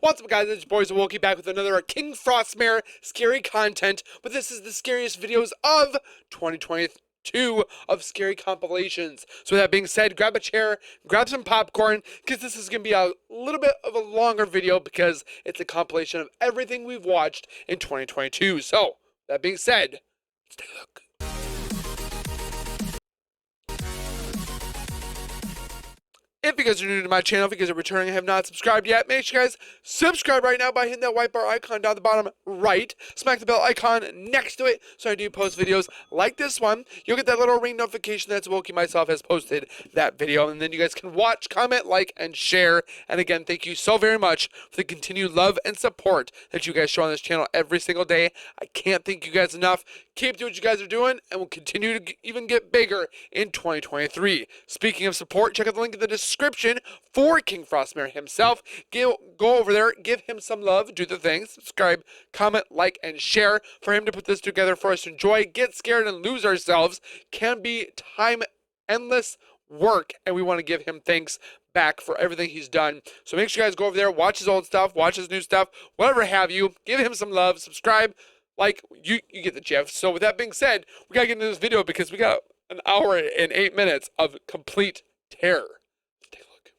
What's up, guys? It's your boys Awoki back with another KingFrostmare scary content. But this is the scariest videos of 2022 of scary compilations. So with that being said, grab a chair, grab some popcorn, because this is going to be a little bit of a longer video because it's a compilation of everything we've watched in 2022. So, that being said, let's take a look. If you guys are new to my channel, if you guys are returning and have not subscribed yet, make sure you guys subscribe right now by hitting that white bar icon down the bottom right. Smack the bell icon next to it so I do post videos like this one. You'll get that little ring notification that Woki myself has posted that video. And then you guys can watch, comment, like, and share. And again, thank you so very much for the continued love and support that you guys show on this channel every single day. I can't thank you guys enough. Keep doing what you guys are doing, and we'll continue to even get bigger in 2023. Speaking of support, check out the link in the description for KingFrostmare himself. Go over there, give him some love, do the things, subscribe, comment, like, and share. For him to put this together for us to enjoy, get scared, and lose ourselves can be endless work, and we want to give him thanks back for everything he's done. So make sure you guys go over there, watch his old stuff, watch his new stuff, whatever have you. Give him some love, subscribe. Like, you get the gist. So with that being said, we gotta get into this video because we got an hour and 8 minutes of complete terror. Let's take a look.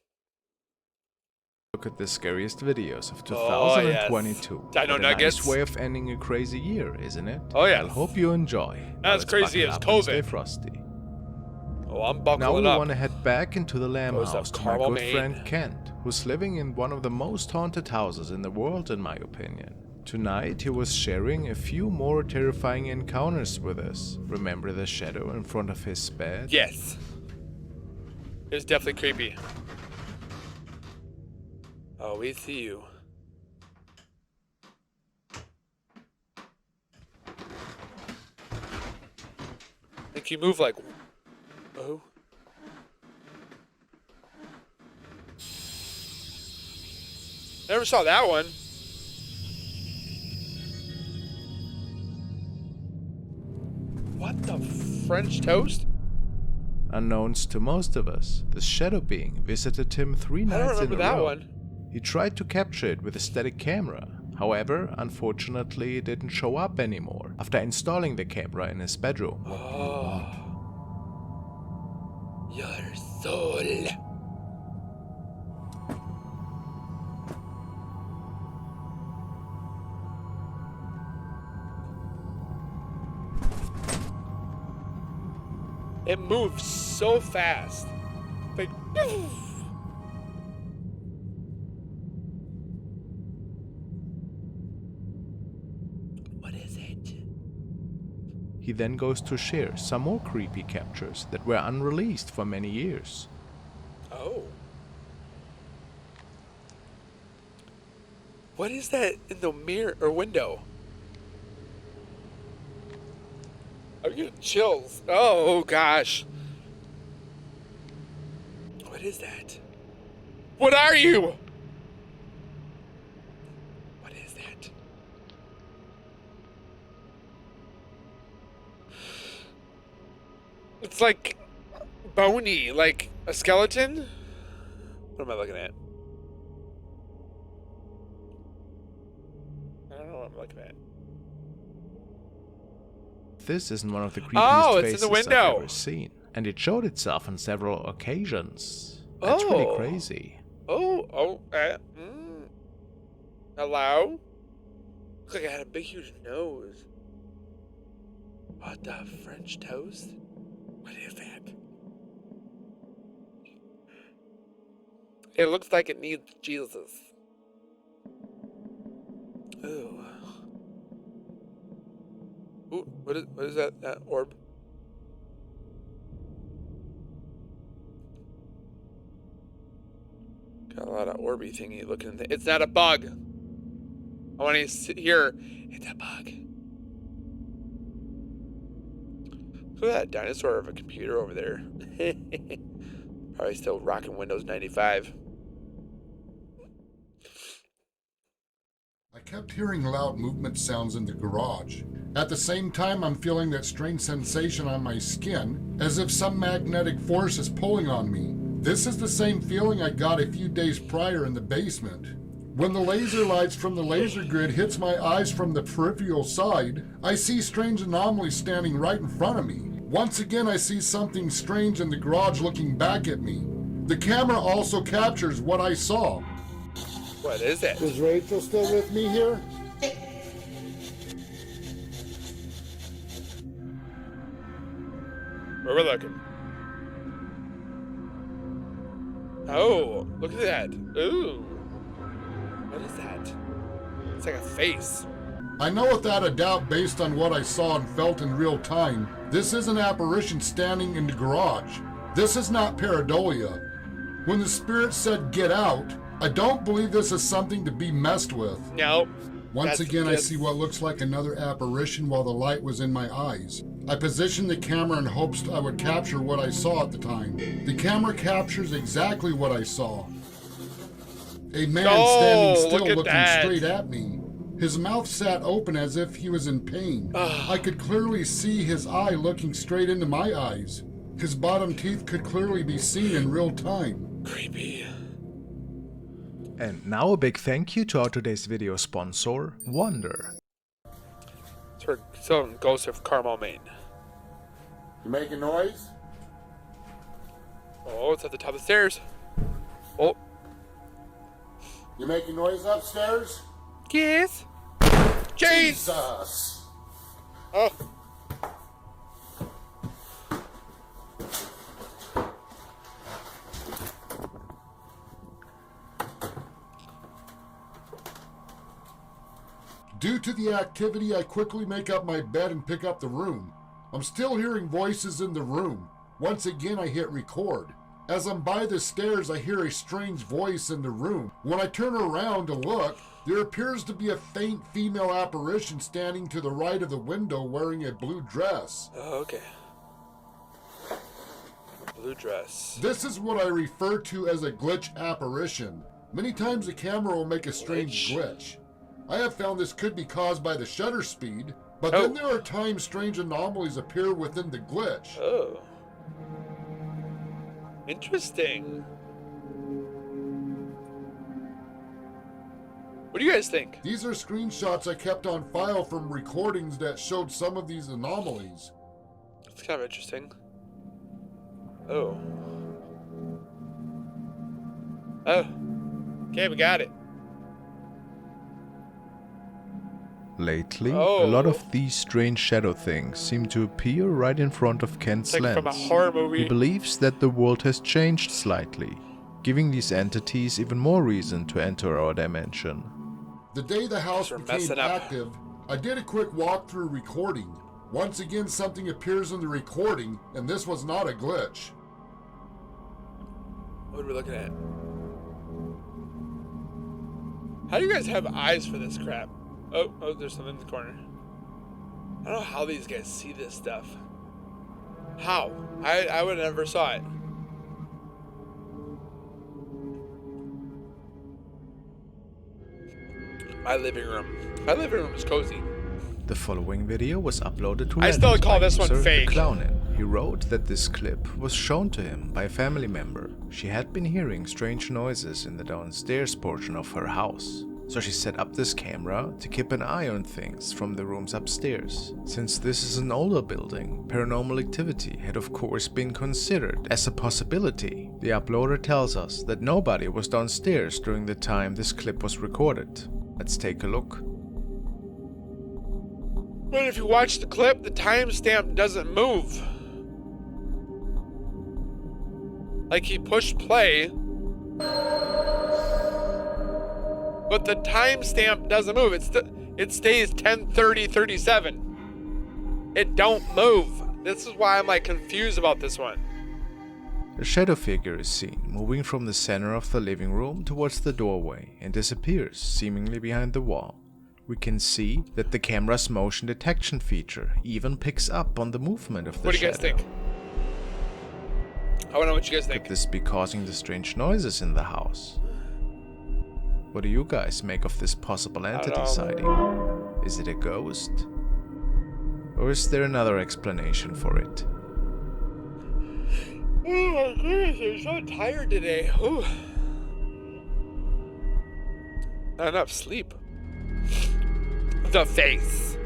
Look at the scariest videos of 2022. Yes. Dino Nuggets. Nice way of ending a crazy year, isn't it? Oh yeah. I hope you enjoy. Not as crazy as COVID. Stay frosty. Oh, I'm buckling now we up. want to head back into the lamb house to my good Maine. friend Kent, who's living in one of the most haunted houses in the world, in my opinion. Tonight he was sharing a few more terrifying encounters with us. Remember the shadow in front of his bed? Yes. It was definitely creepy. Oh, we see you. I think you move like... Oh. Never saw that one. What the French toast? Unknowns to most of us, the shadow being visited him 3 I don't nights in remember a that row. one. He tried to capture it with a static camera. However, unfortunately, it didn't show up anymore after installing the camera in his bedroom. Oh. Your soul. It moves so fast. Like, what is it? He then goes to share some more creepy captures that were unreleased for many years. Oh. What is that in the mirror or window? I'm getting chills. Oh gosh. What is that? What are you? What is that? It's like bony, like a skeleton? What am I looking at? I don't know what I'm looking at. This isn't one of the creepiest Oh, it's in faces the I've window. ever seen, and it showed itself on several occasions. That's really crazy. Hello? Looks like I had a big, huge nose. What the French toast? What is that? It looks like it needs Jesus. Ooh. Ooh, what is that orb? Got a lot of orby thingy looking thing. It's not a bug. I want to hear it's a bug. Look at that dinosaur of a computer over there. Probably still rocking Windows 95. I kept hearing loud movement sounds in the garage. At the same time, I'm feeling that strange sensation on my skin, as if some magnetic force is pulling on me. This is the same feeling I got a few days prior in the basement. When the laser lights from the laser grid hits my eyes from the peripheral side, I see strange anomalies standing right in front of me. Once again, I see something strange in the garage looking back at me. The camera also captures what I saw. What is it? Is Rachel still with me here? Where we're looking. Oh, look at that. Ooh. What is that? It's like a face. I know without a doubt, based on what I saw and felt in real time, this is an apparition standing in the garage. This is not pareidolia. When the spirit said get out, I don't believe this is something to be messed with. No. Once again, I see what looks like another apparition while the light was in my eyes. I positioned the camera in hopes I would capture what I saw at the time. The camera captures exactly what I saw. A man standing still looking straight at me. His mouth sat open as if he was in pain. I could clearly see his eye looking straight into my eyes. His bottom teeth could clearly be seen in real time. Creepy. And now a big thank you to our today's video sponsor, Wonder. It's where someone goes to Carmel, Maine. You making noise? Oh, it's at the top of the stairs. Oh. You making noise upstairs? Yes. Jeez. Jesus. Oh. Due to the activity, I quickly make up my bed and pick up the room. I'm still hearing voices in the room. Once again, I hit record. As I'm by the stairs, I hear a strange voice in the room. When I turn around to look, there appears to be a faint female apparition standing to the right of the window wearing a blue dress. Oh, okay. Blue dress. This is what I refer to as a glitch apparition. Many times the camera will make a strange glitch. I have found this could be caused by the shutter speed, but then there are times strange anomalies appear within the glitch. Oh. Interesting. What do you guys think? These are screenshots I kept on file from recordings that showed some of these anomalies. It's kind of interesting. Oh. Oh. Okay, we got it. Lately, a lot of these strange shadow things seem to appear right in front of Kent's It's like lens. from a horror movie. He believes that the world has changed slightly, giving these entities even more reason to enter our dimension. The day the house We're became messing up. active, I did a quick walkthrough recording. Once again, something appears in the recording, and this was not a glitch. What are we looking at? How do you guys have eyes for this crap? Oh, there's something in the corner. I don't know how these guys see this stuff. How? I would have never saw it. My living room. My living room is cozy. The following video was uploaded to I still Reddit call by this one user fake. The Clownin. He wrote that this clip was shown to him by a family member. She had been hearing strange noises in the downstairs portion of her house. So she set up this camera to keep an eye on things from the rooms upstairs. Since this is an older building, paranormal activity had of course been considered as a possibility. The uploader tells us that nobody was downstairs during the time this clip was recorded. Let's take a look. But if you watch the clip, the timestamp doesn't move. Like he pushed play, but the timestamp doesn't move. It stays 10:30:37. It don't move. This is why I'm like confused about this one. A shadow figure is seen moving from the center of the living room towards the doorway and disappears seemingly behind the wall. We can see that the camera's motion detection feature even picks up on the movement of the shadow. What do you guys think? I want to know what you guys think. Could this be causing the strange noises in the house? What do you guys make of this possible entity sighting? Is it a ghost? Or is there another explanation for it? Oh my goodness, I'm so tired today. Ooh. Not enough sleep. The face.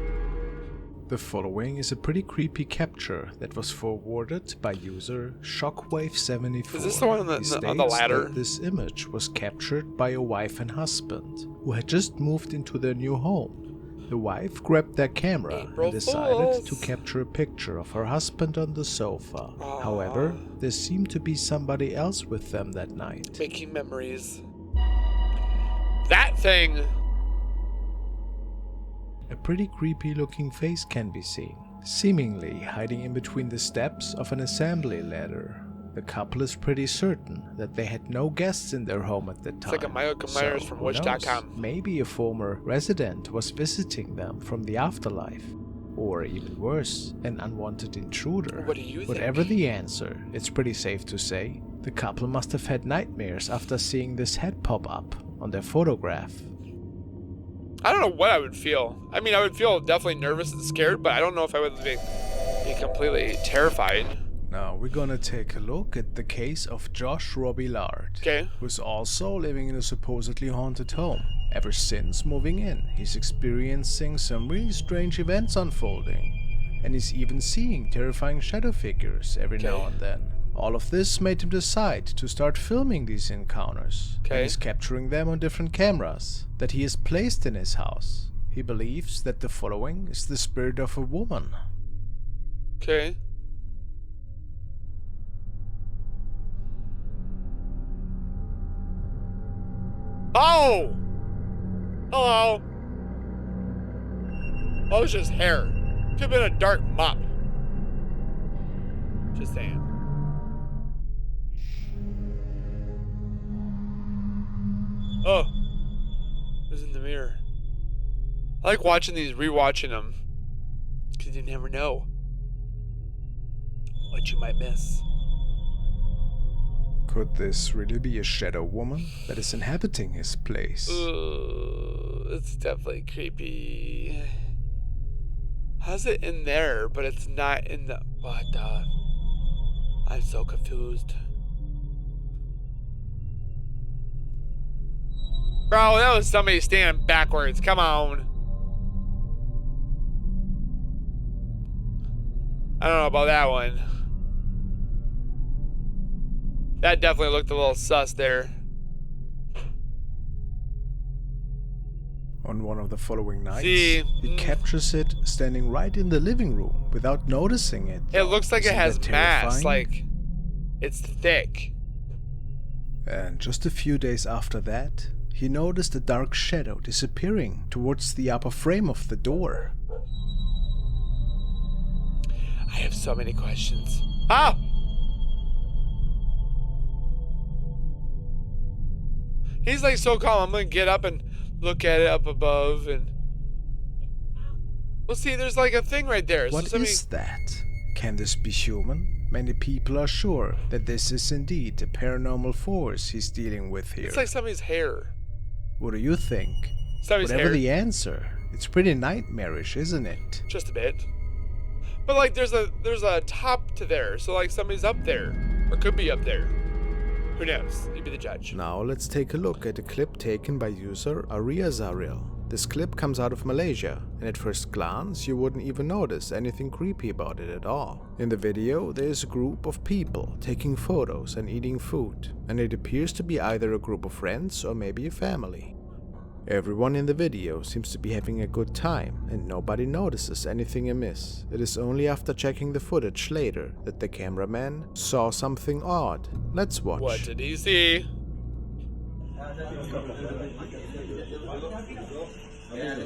The following is a pretty creepy capture that was forwarded by user Shockwave74. Is this the one on the, He states on the ladder? that this image was captured by a wife and husband who had just moved into their new home. The wife grabbed their camera April and decided Fools. to capture a picture of her husband on the sofa. However, there seemed to be somebody else with them that night. Making memories. That thing. A pretty creepy looking face can be seen, seemingly hiding in between the steps of an assembly ladder. The couple is pretty certain that they had no guests in their home at the time. It's like a Michael Myers from who knows? Wish.com. Maybe a former resident was visiting them from the afterlife. Or even worse, an unwanted intruder. What do you think? Whatever the answer, it's pretty safe to say, the couple must have had nightmares after seeing this head pop up on their photograph. I don't know what I would feel. I mean, I would feel definitely nervous and scared, but I don't know if I would be completely terrified. Now we're gonna take a look at the case of Josh Robillard, Okay. who's also living in a supposedly haunted home. Ever since moving in, he's experiencing some really strange events unfolding, and he's even seeing terrifying shadow figures every now and then. All of this made him decide to start filming these encounters, and he's capturing them on different cameras that he has placed in his house. He believes that the following is the spirit of a woman. Okay. Oh! Hello. Oh, it's just hair. Could have been a dark mop. Just saying. Oh. It was in the mirror. I like watching these, rewatching them. Because you never know what you might miss. Could this really be a shadow woman that is inhabiting his place? Ooh, it's definitely creepy. How's it in there, but it's not in the... What the... I'm so confused. Bro, that was somebody standing backwards. Come on. I don't know about that one. That definitely looked a little sus there. On one of the following nights, See, he captures it standing right in the living room without noticing it. It looks like it Isn't has that mass, terrifying? like it's thick. And just a few days after that, he noticed a dark shadow disappearing towards the upper frame of the door. I have so many questions. Ah! He's like so calm. I'm gonna get up and look at it up above, and well, see, there's like a thing right there. What is that? Can this be human? Many people are sure that this is indeed a paranormal force he's dealing with here. It's like somebody's hair. What do you think? Somebody's Whatever hair. the answer, it's pretty nightmarish, isn't it? Just a bit. But like, there's a top to there, so like somebody's up there, or could be up there. Who knows? You be the judge. Now let's take a look at a clip taken by user Aria Zaril. This clip comes out of Malaysia, and at first glance you wouldn't even notice anything creepy about it at all. In the video there is a group of people taking photos and eating food, and it appears to be either a group of friends or maybe a family. Everyone in the video seems to be having a good time, and nobody notices anything amiss. It is only after checking the footage later that the cameraman saw something odd. Let's watch. What did he see?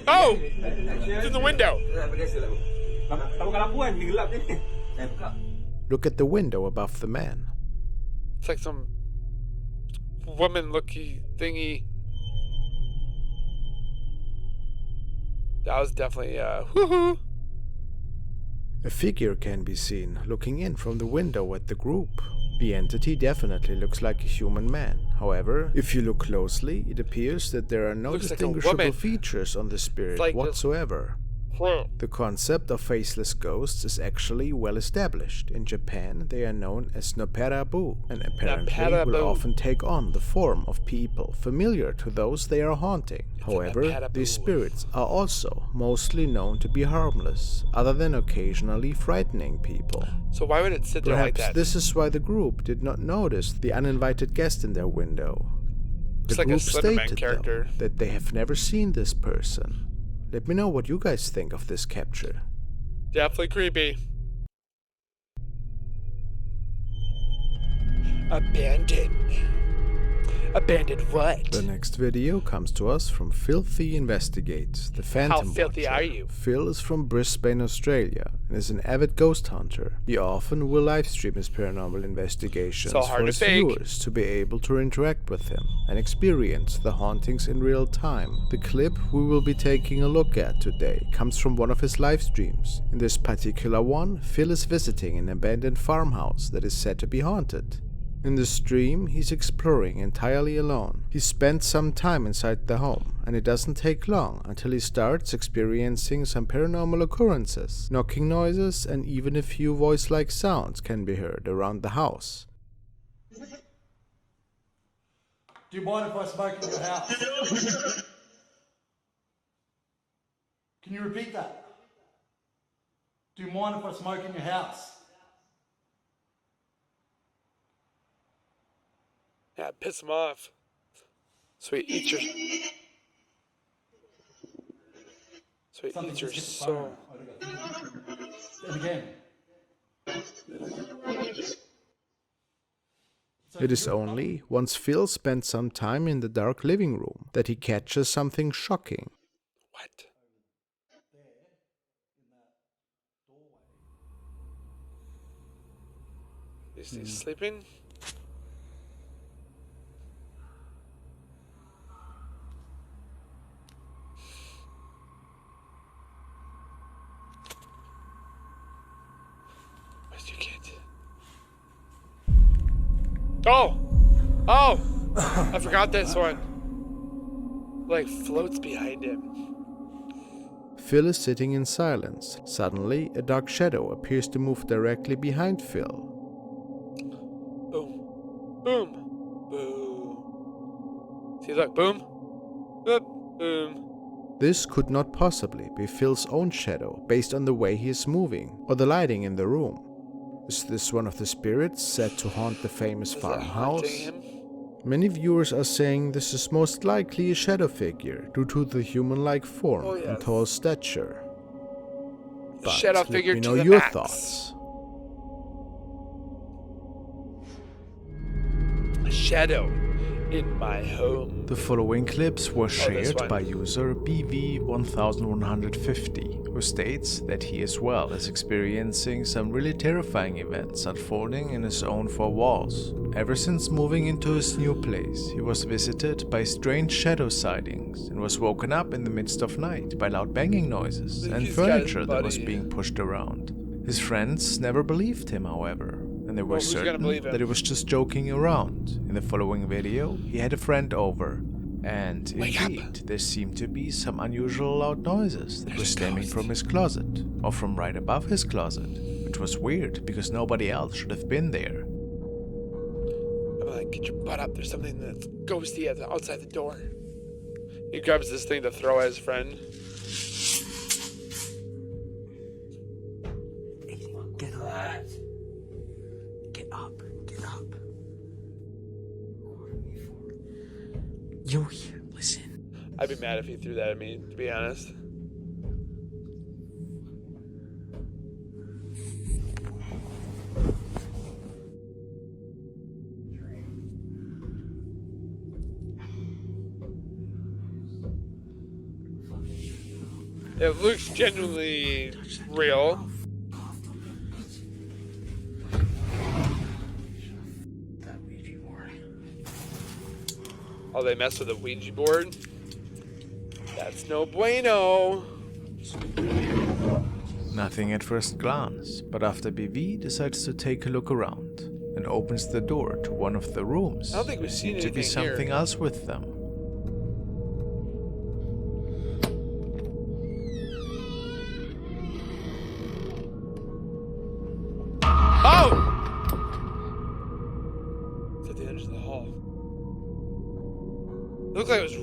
Oh! It's in the window. Look at the window above the man. It's like some woman-looking thingy. That was definitely, woohoo! A figure can be seen looking in from the window at the group. The entity definitely looks like a human man. However, if you look closely, it appears that there are no Looks like a distinguishable woman. features on the spirit Like whatsoever. clue. The concept of faceless ghosts is actually well established. In Japan, they are known as noperabu, and apparently will often take on the form of people familiar to those they are haunting. However, these spirits are also mostly known to be harmless, other than occasionally frightening people. So why would it sit there like Perhaps that? this is why the group did not notice the uninvited guest in their window. The It's like a group Slenderman stated, character. though, that they have never seen this person. Let me know what you guys think of this capture. Definitely creepy. Abandoned. Abandoned what? The next video comes to us from Filthy Investigates, the Phantom How filthy Watcher. are you? Phil is from Brisbane, Australia, and is an avid ghost hunter. He often will livestream his paranormal investigations So hard for to his fake. viewers to be able to interact with him and experience the hauntings in real time. The clip we will be taking a look at today comes from one of his live streams. In this particular one, Phil is visiting an abandoned farmhouse that is said to be haunted. In the stream, he's exploring entirely alone. He spends some time inside the home, and it doesn't take long until he starts experiencing some paranormal occurrences. Knocking noises and even a few voice-like sounds can be heard around the house. Do you mind if I smoke in your house? Can you repeat that? Do you mind if I smoke in your house? Yeah, piss him off. So he eats your... So he Something eats your just hit the soul. phone. And again. It is only once Phil spends some time in the dark living room that he catches something shocking. What? Is he sleeping? Where's your kid? Oh! Oh! I forgot this one. Like floats behind him. Phil is sitting in silence. Suddenly, a dark shadow appears to move directly behind Phil. Boom. Boom. Boom. See, look. Boom. Boop. Boom. This could not possibly be Phil's own shadow based on the way he is moving or the lighting in the room. Is this one of the spirits said to haunt the famous Is that farmhouse? haunting him? Many viewers are saying this is most likely a shadow figure due to the human-like form Oh, and yes. tall stature. But Shadow let figure me to know the your max. thoughts. A shadow in my home. The following clips were this shared one. by user BV1150, who states that he as well is experiencing some really terrifying events unfolding in his own four walls. Ever since moving into his new place, he was visited by strange shadow sightings and was woken up in the midst of night by loud banging noises and He's got his furniture that was buddy. being pushed around. His friends never believed him, however, and they were Well, who's gonna certain believe him? that he was just joking around. In the following video, he had a friend over, and Wake up. indeed, there seemed to be some unusual loud noises that were There's a stemming ghost. from his closet, or from right above his closet, which was weird because nobody else should have been there. I'm like, get your butt up. There's something that's ghosty outside the door. He grabs this thing to throw at his friend. Get up. Get up. Get up. You're here. Listen. I'd be mad if he threw that at me, to be honest. It looks genuinely real. That Ouija board. Oh, they messed with the Ouija board? That's no bueno. Nothing at first glance, but after BV decides to take a look around and opens the door to one of the rooms, I don't think we've seen seemed to be anything here. something else with them.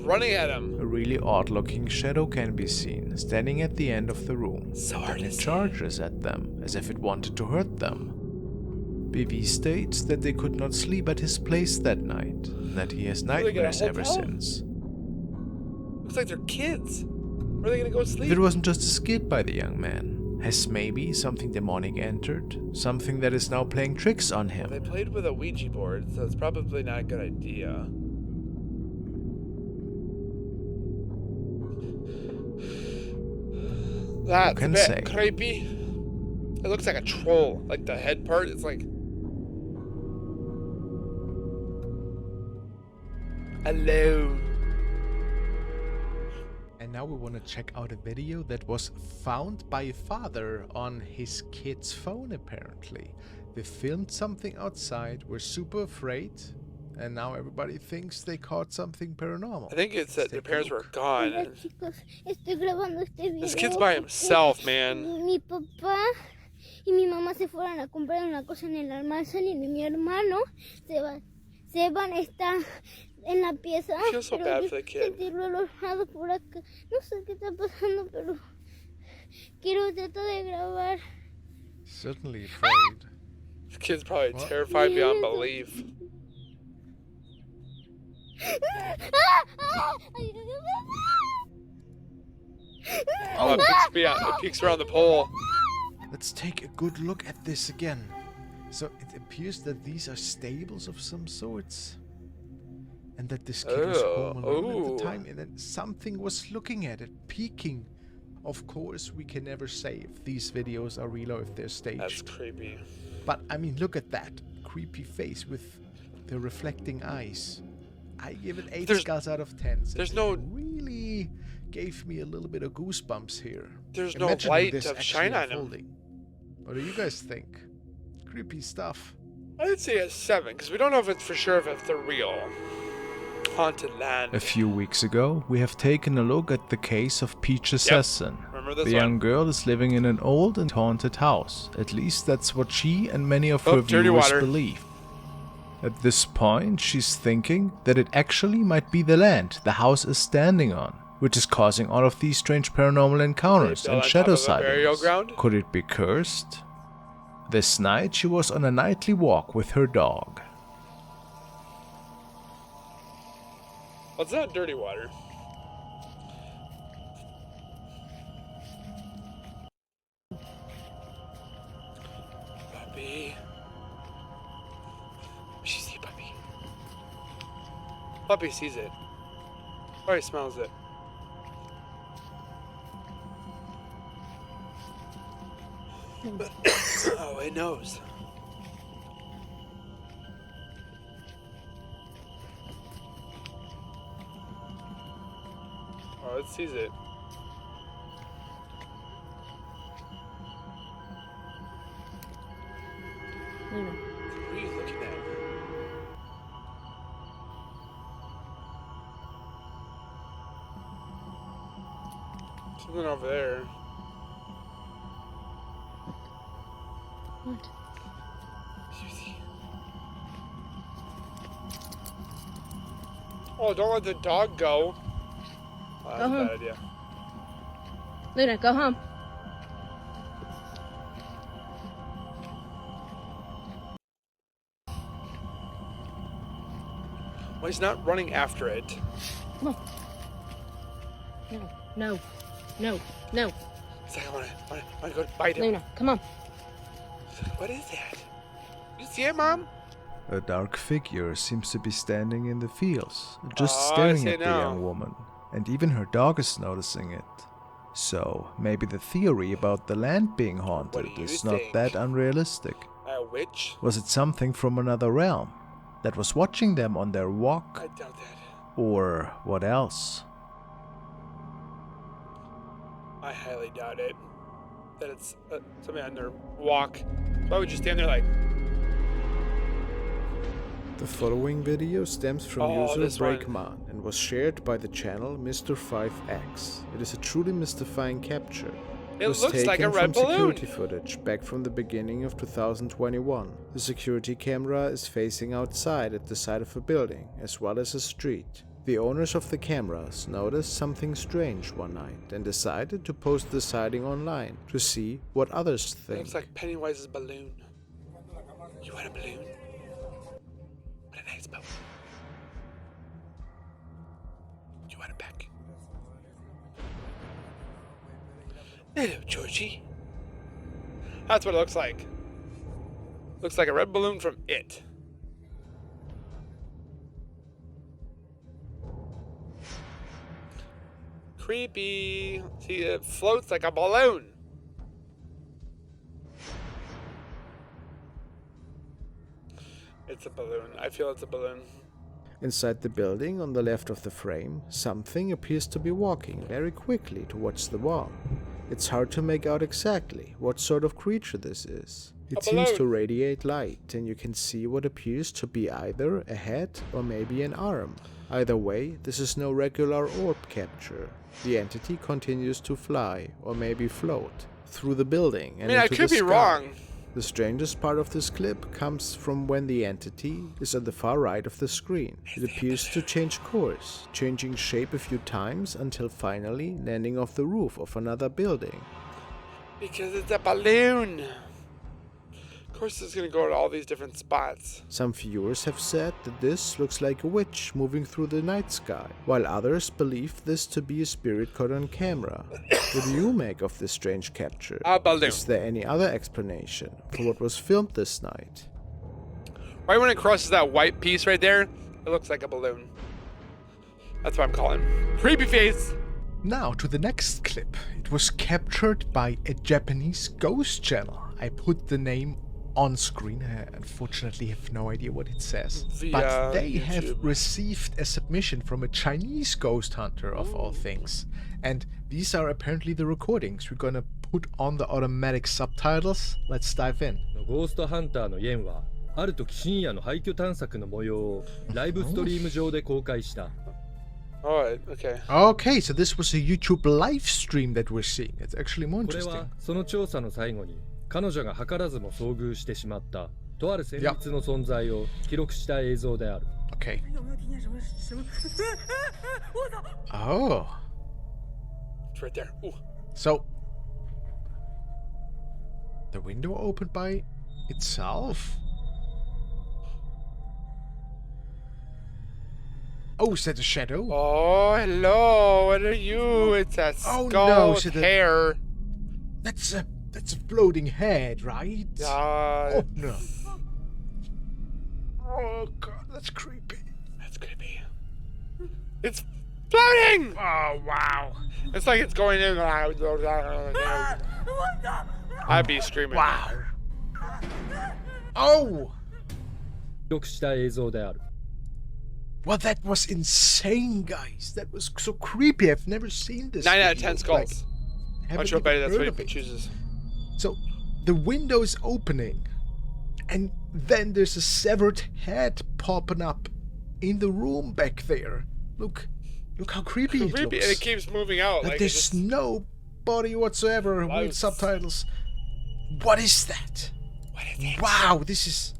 running at him. A really odd-looking shadow can be seen, standing at the end of the room. So hard Then to it see. charges at them, as if it wanted to hurt them. BB states that they could not sleep at his place that night, and that he has they get a nightmares ever hotel? since. Looks like they're kids. Where are they gonna go If sleep? it wasn't just a skit by the young man, has maybe something demonic entered? Something that is now playing tricks on They him? played with a Ouija board, so it's probably not a good idea. That's a can bit say? creepy. It looks like a troll. Like the head part, it's like... Hello. And now we want to check out a video that was found by a father on his kid's phone apparently. They filmed something outside, were super afraid, and now everybody thinks they caught something paranormal. I think it's that their take a parents were look. gone. Hola chicos, estoy grabando este video. This kid's by himself, porque man. Mi papá y mi mamá se fueron a comprar una cosa en el almacén y mi hermano Seban está en la pieza. I feel so pero bad yo for the kid. sentirlo alojado por acá. No sé qué está pasando, pero quiero tratar de grabar. Certainly afraid. This kid's probably What? terrified beyond belief. Oh, it peeks around the pole. Let's take a good look at this again. So it appears that these are stables of some sorts. And that this kid was home alone at the time, and then something was looking at it, peeking. Of course, we can never say if these videos are real or if they're staged. That's creepy. But I mean, look at that creepy face with the reflecting eyes. I give it 8 skulls out of 10. There's It no- really gave me a little bit of goosebumps here. There's no Imagining light this to actually shine on him. unfolding. What do you guys think? Creepy stuff. I would say a 7, because we don't know if it's for sure if they're real. Haunted land. A few weeks ago, we have taken a look at the case of Peach Assassin. Remember this The one? young girl is living in an old and haunted house. At least that's what she and many of Oh, her dirty viewers water. believe. At this point, she's thinking that it actually might be the land the house is standing on, which is causing all of these strange paranormal encounters Built and on shadow top of a burial sightings. ground? Could it be cursed? This night, she was on a nightly walk with her dog. Well, it's not dirty water. Puppy. She see puppy. Puppy sees it. Or he smells it. Oh, it knows. Oh, it sees it. Bueno, What are you looking at? Something over there. what? Susie. Oh, don't let the dog go. Oh, that's a Uh-huh. bad idea. Luna, go home. Well, he's not running after it. Come on. No, no, no, no. It's like, I wanna go bite him. Luna, come on. What is that? You see it, Mom? A dark figure seems to be standing in the fields, just Oh, I staring see at the now. young woman, and even her dog is noticing it. So, maybe the theory about the land being haunted do you is not think? that unrealistic. A witch? Was it something from another realm that was watching them on their walk? I doubt that. Or what else? I highly doubt it. That it's somebody on their walk. Why would you stand there like... The following video stems from Oh, user this one. Breakman and was shared by the channel Mr. 5X. It is a truly mystifying capture. It was looks taken like a from red balloon. security footage back from the beginning of 2021. The security camera is facing outside at the side of a building, as well as a street. The owners of the cameras noticed something strange one night and decided to post the sighting online to see what others It think. looks like Pennywise's balloon. You want a balloon? What a nice balloon. You want a peck? Hello, Georgie. That's what it looks like. Looks like a red balloon from It. Creepy. See, it floats like a balloon. It's a balloon. I feel it's a balloon. Inside the building, on the left of the frame, something appears to be walking very quickly towards the wall. It's hard to make out exactly what sort of creature this is. It seems to radiate light, and you can see what appears to be either a head or maybe an arm. Either way, this is no regular orb capture. The entity continues to fly, or maybe float, through the building and I mean, I into could the be sky. wrong. The strangest part of this clip comes from when the entity is on the far right of the screen. It appears to change course, changing shape a few times until finally landing off the roof of another building. Because it's a balloon. Of course, it's going to go to all these different spots. Some viewers have said that this looks like a witch moving through the night sky, while others believe this to be a spirit caught on camera. What do you make of this strange capture? A balloon. Is there any other explanation for what was filmed this night? Right when it crosses that white piece right there, it looks like a balloon. That's what I'm calling. Creepy face. Now to the next clip. It was captured by a Japanese ghost channel. I put the name on screen. I unfortunately have no idea what it says. But they have received a submission from a Chinese ghost hunter of all things. And these are apparently the recordings. We're gonna put on the automatic subtitles. Let's dive in. ゴーストハンターのイエンはある時深夜の廃墟探索の模様をライブストリーム上で公開した。 Alright, okay. Okay, so this was a YouTube live stream that we're seeing. It's actually more これ interesting. はその調査の最後に彼女が図らずも遭遇してしまったとある旋律の存在を記録した映像である。Okay. Oh. It's right there. Ooh. So, the window opened by itself? Oh, is that a shadow? Oh, hello. What are you? It's a Oh, skull no, with so the- hair. That's a floating head, right? Oh no. Oh god, that's creepy. That's creepy. It's floating! Oh wow. It's like it's going in. I'd be screaming. Wow. Oh! 記録した映像である。 Well, that was insane, guys. That was so creepy. I've never seen this. 9 out of video. 10 skulls. Like, I'm haven't sure even Betty that's heard what of he it. chooses. So, the window is opening, and then there's a severed head popping up in the room back there. Look how creepy it Creepy, looks. and it keeps moving out. Like Like there's it's just, no body whatsoever with Lights. subtitles. What is that? what is it? Wow, this is.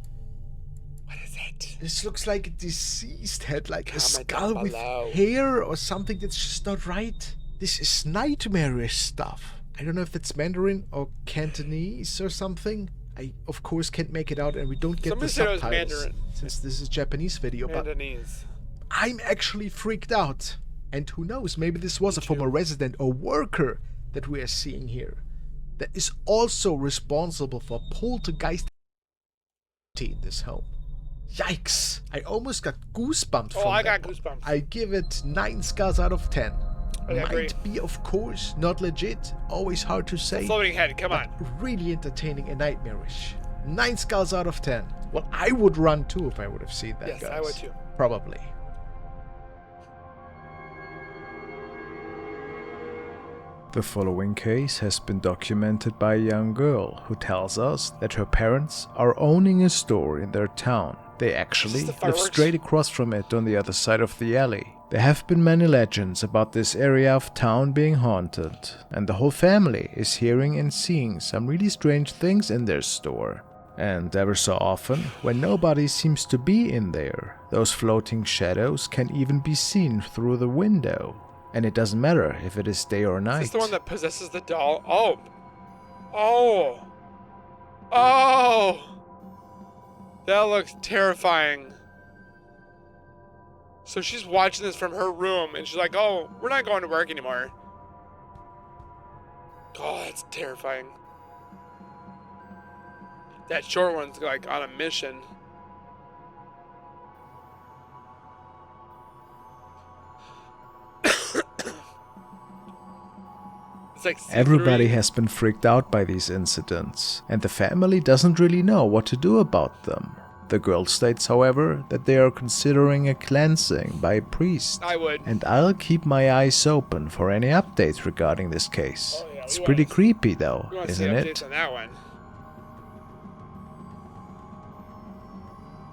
What is it? This looks like a deceased head, like a Comment skull down with below. hair or something that's just not right. This is nightmarish stuff. I don't know if that's Mandarin or Cantonese or something. I, of course, can't make it out, and we don't get Somebody the said it was subtitles Mandarin. since this is a Japanese video. But Cantonese. I'm actually freaked out. And who knows, maybe this was a former resident or worker that we are seeing here that is also responsible for poltergeist in this home. Yikes! I almost got goosebumps from Oh, I that got one. goosebumps. I give it 9 skulls out of 10. I agree. Might be, of course, not legit, always hard to say, Floating head, come on. but really entertaining and nightmarish. 9 skulls out of 10. Well, I would run too if I would have seen that, Yes, guys. I would too. Probably. The following case has been documented by a young girl who tells us that her parents are owning a store in their town. They actually the live fireworks? straight across from it on the other side of the alley. There have been many legends about this area of town being haunted, and the whole family is hearing and seeing some really strange things in their store. And ever so often, when nobody seems to be in there, those floating shadows can even be seen through the window. And it doesn't matter if it is day or night. Is this the one that possesses the doll? Oh. Oh. Oh. That looks terrifying. So she's watching this from her room and she's like, oh, we're not going to work anymore. Oh, that's terrifying. That short one's like on a mission. It's like Everybody has been freaked out by these incidents, and the family doesn't really know what to do about them. The girl states, however, that they are considering a cleansing by a priest. I would. And I'll keep my eyes open for any updates regarding this case. Oh, yeah, It's pretty creepy though, we want to isn't see it? updates on that one.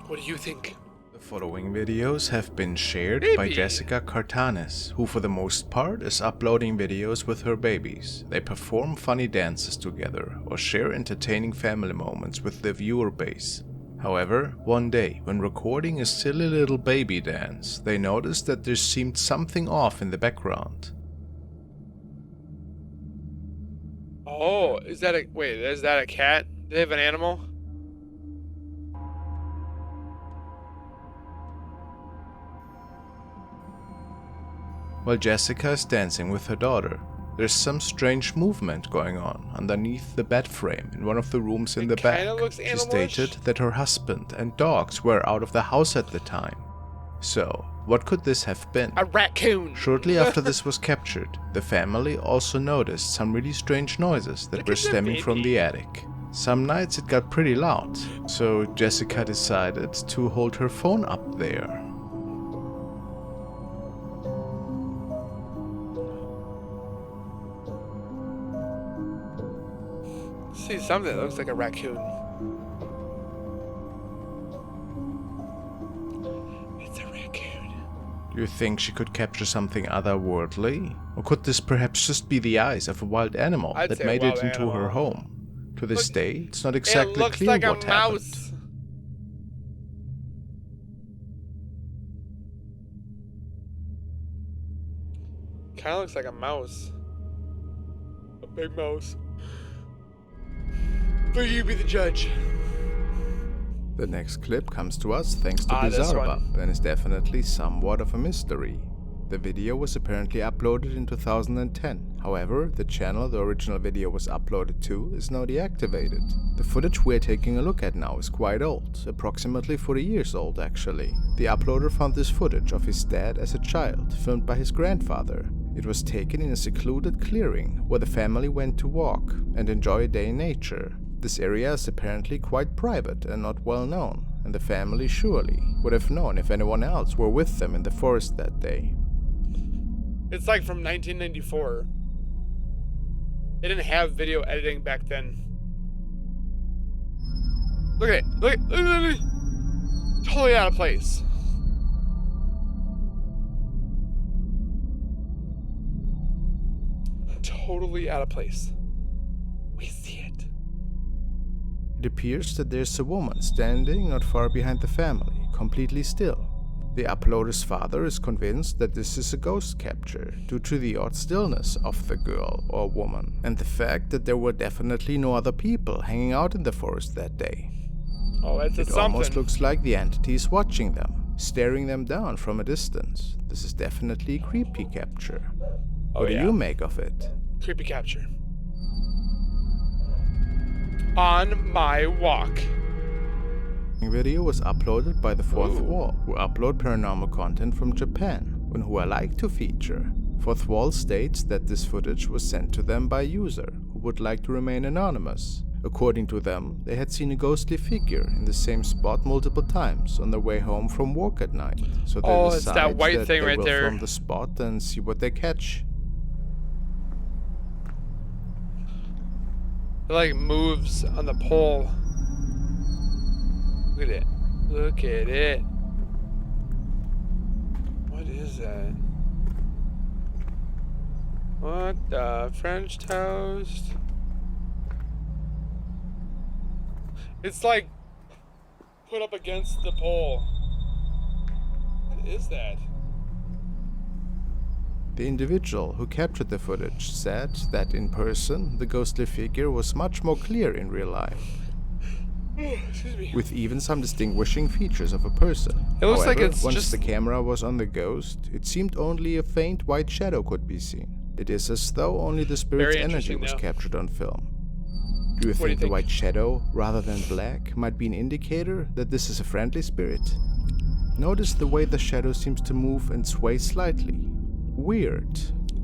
What do you think? The following videos have been shared by Baby. Jessica Cartanis, who for the most part is uploading videos with her babies. They perform funny dances together or share entertaining family moments with their viewer base. However, one day, when recording a silly little baby dance, they noticed that there seemed something off in the background. Oh, is that a cat? Do they have an animal? While Jessica is dancing with her daughter, there's some strange movement going on underneath the bed frame in one of the rooms in the back. Kinda looks She animalish. stated that her husband and dogs were out of the house at the time. So, what could this have been? A raccoon. Shortly after this was captured, the family also noticed some really strange noises that Look were at the stemming from baby. the attic. Some nights it got pretty loud, so Jessica decided to hold her phone up there. See something that looks like a raccoon. It's a raccoon. Do you think she could capture something otherworldly? Or could this perhaps just be the eyes of a wild animal I'd that say made wild it into animal. her home? To this Look, day, it's not exactly it looks clear like a what happened. mouse. Kind of looks like a mouse. A big mouse. But you be the judge. The next clip comes to us thanks to this Bizarrebub and is definitely somewhat of a mystery. The video was apparently uploaded in 2010. However, the channel the original video was uploaded to is now deactivated. The footage we're taking a look at now is quite old, approximately 40 years old actually. The uploader found this footage of his dad as a child, filmed by his grandfather. It was taken in a secluded clearing where the family went to walk and enjoy a day in nature. This area is apparently quite private and not well known, and the family surely would have known if anyone else were with them in the forest that day. It's like from 1994. They didn't have video editing back then. Look at it. Look at it. Totally out of place. Totally out of place. We see it. It appears that there's a woman standing not far behind the family, completely still. The uploader's father is convinced that this is a ghost capture due to the odd stillness of the girl or woman and the fact that there were definitely no other people hanging out in the forest that day. Oh, that's It something. almost looks like the entity is watching them, staring them down from a distance. This is definitely a creepy capture. What do you make of it? Creepy capture. On my walk. The video was uploaded by The Fourth Wall, who upload paranormal content from Japan, and who I like to feature. Fourth Wall states that this footage was sent to them by a user who would like to remain anonymous. According to them, they had seen a ghostly figure in the same spot multiple times on their way home from work at night. So they Oh, decide it's that white that thing they right will there. film the spot and see what they catch. It like moves on the pole. Look at it. Look at it. What is that? What the French toast? It's like put up against the pole. What is that? The individual who captured the footage said that in person, the ghostly figure was much more clear in real life, Excuse me. with even some distinguishing features of a person. It looks However, like it's once just... the camera was on the ghost, it seemed only a faint white shadow could be seen. It is as though only the spirit's Very energy interesting, was though. captured on film. Do you What do you think the think? white shadow, rather than black, might be an indicator that this is a friendly spirit? Notice the way the shadow seems to move and sway slightly. Weird.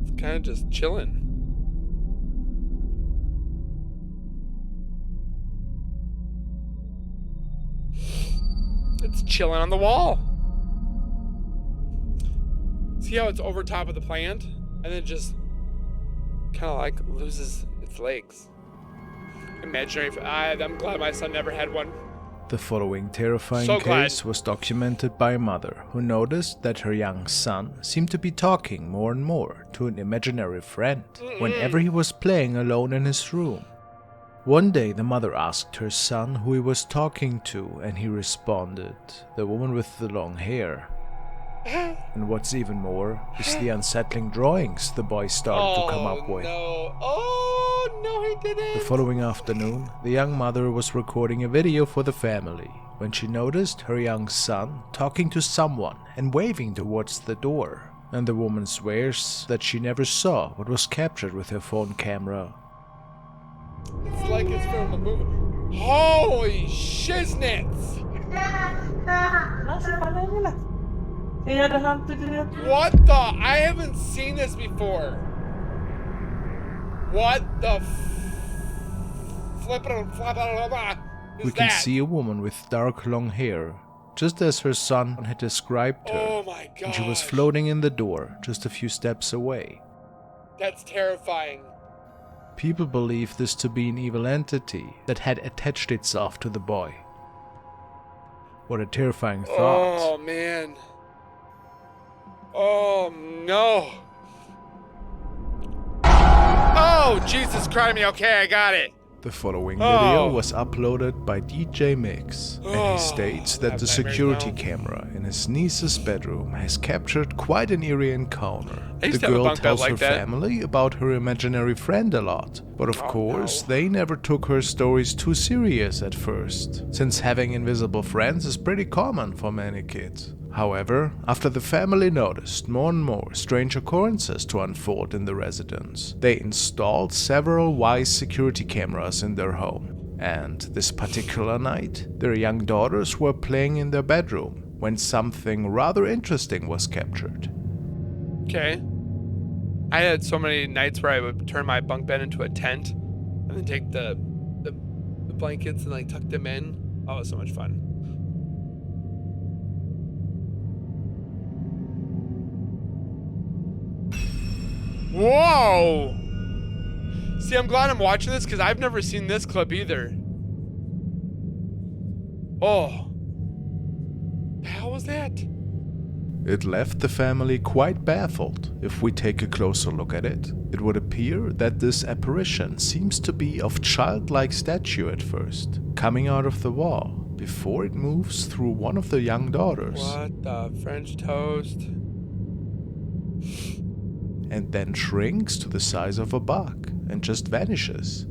It's kind of just chilling. It's chilling on the wall. See how it's over top of the plant? And then just kind of like loses its legs. Imaginary. I'm glad my son never had one. The following terrifying So glad. case was documented by a mother who noticed that her young son seemed to be talking more and more to an imaginary friend whenever he was playing alone in his room. One day the mother asked her son who he was talking to, and he responded, "The woman with the long hair." And what's even more is the unsettling drawings the boy started to come up with. No. Oh no, he didn't. The following afternoon, the young mother was recording a video for the family when she noticed her young son talking to someone and waving towards the door. And the woman swears that she never saw what was captured with her phone camera. It's like it's from a movie. Holy shiznits! What the? I haven't seen this before. What the flip is We can that? see a woman with dark long hair, just as her son had described her, Oh my god. and she was floating in the door just a few steps away. That's terrifying. People believe this to be an evil entity that had attached itself to the boy. What a terrifying thought. Oh man. Oh no. Oh Jesus Christ me. Okay, I got it. The following video Oh. was uploaded by DJ Mix, and Oh, he states I that have the nightmares security now. camera in his niece's bedroom has captured quite an eerie encounter. I used The to have a girl bunk bed tells like her that. family about her imaginary friend a lot, but of Oh, course no. they never took her stories too serious at first, since having invisible friends is pretty common for many kids. However, after the family noticed more and more strange occurrences to unfold in the residence, they installed several wise security cameras in their home. And this particular night, their young daughters were playing in their bedroom when something rather interesting was captured. Okay. I had so many nights where I would turn my bunk bed into a tent and then take the blankets and like tuck them in. Oh, it was so much fun. Whoa! See, I'm glad I'm watching this because I've never seen this clip either. Oh. The hell was that? It left the family quite baffled. If we take a closer look at it, it would appear that this apparition seems to be of childlike stature at first, coming out of the wall, before it moves through one of the young daughters, What the French toast? and then shrinks to the size of a bug and just vanishes.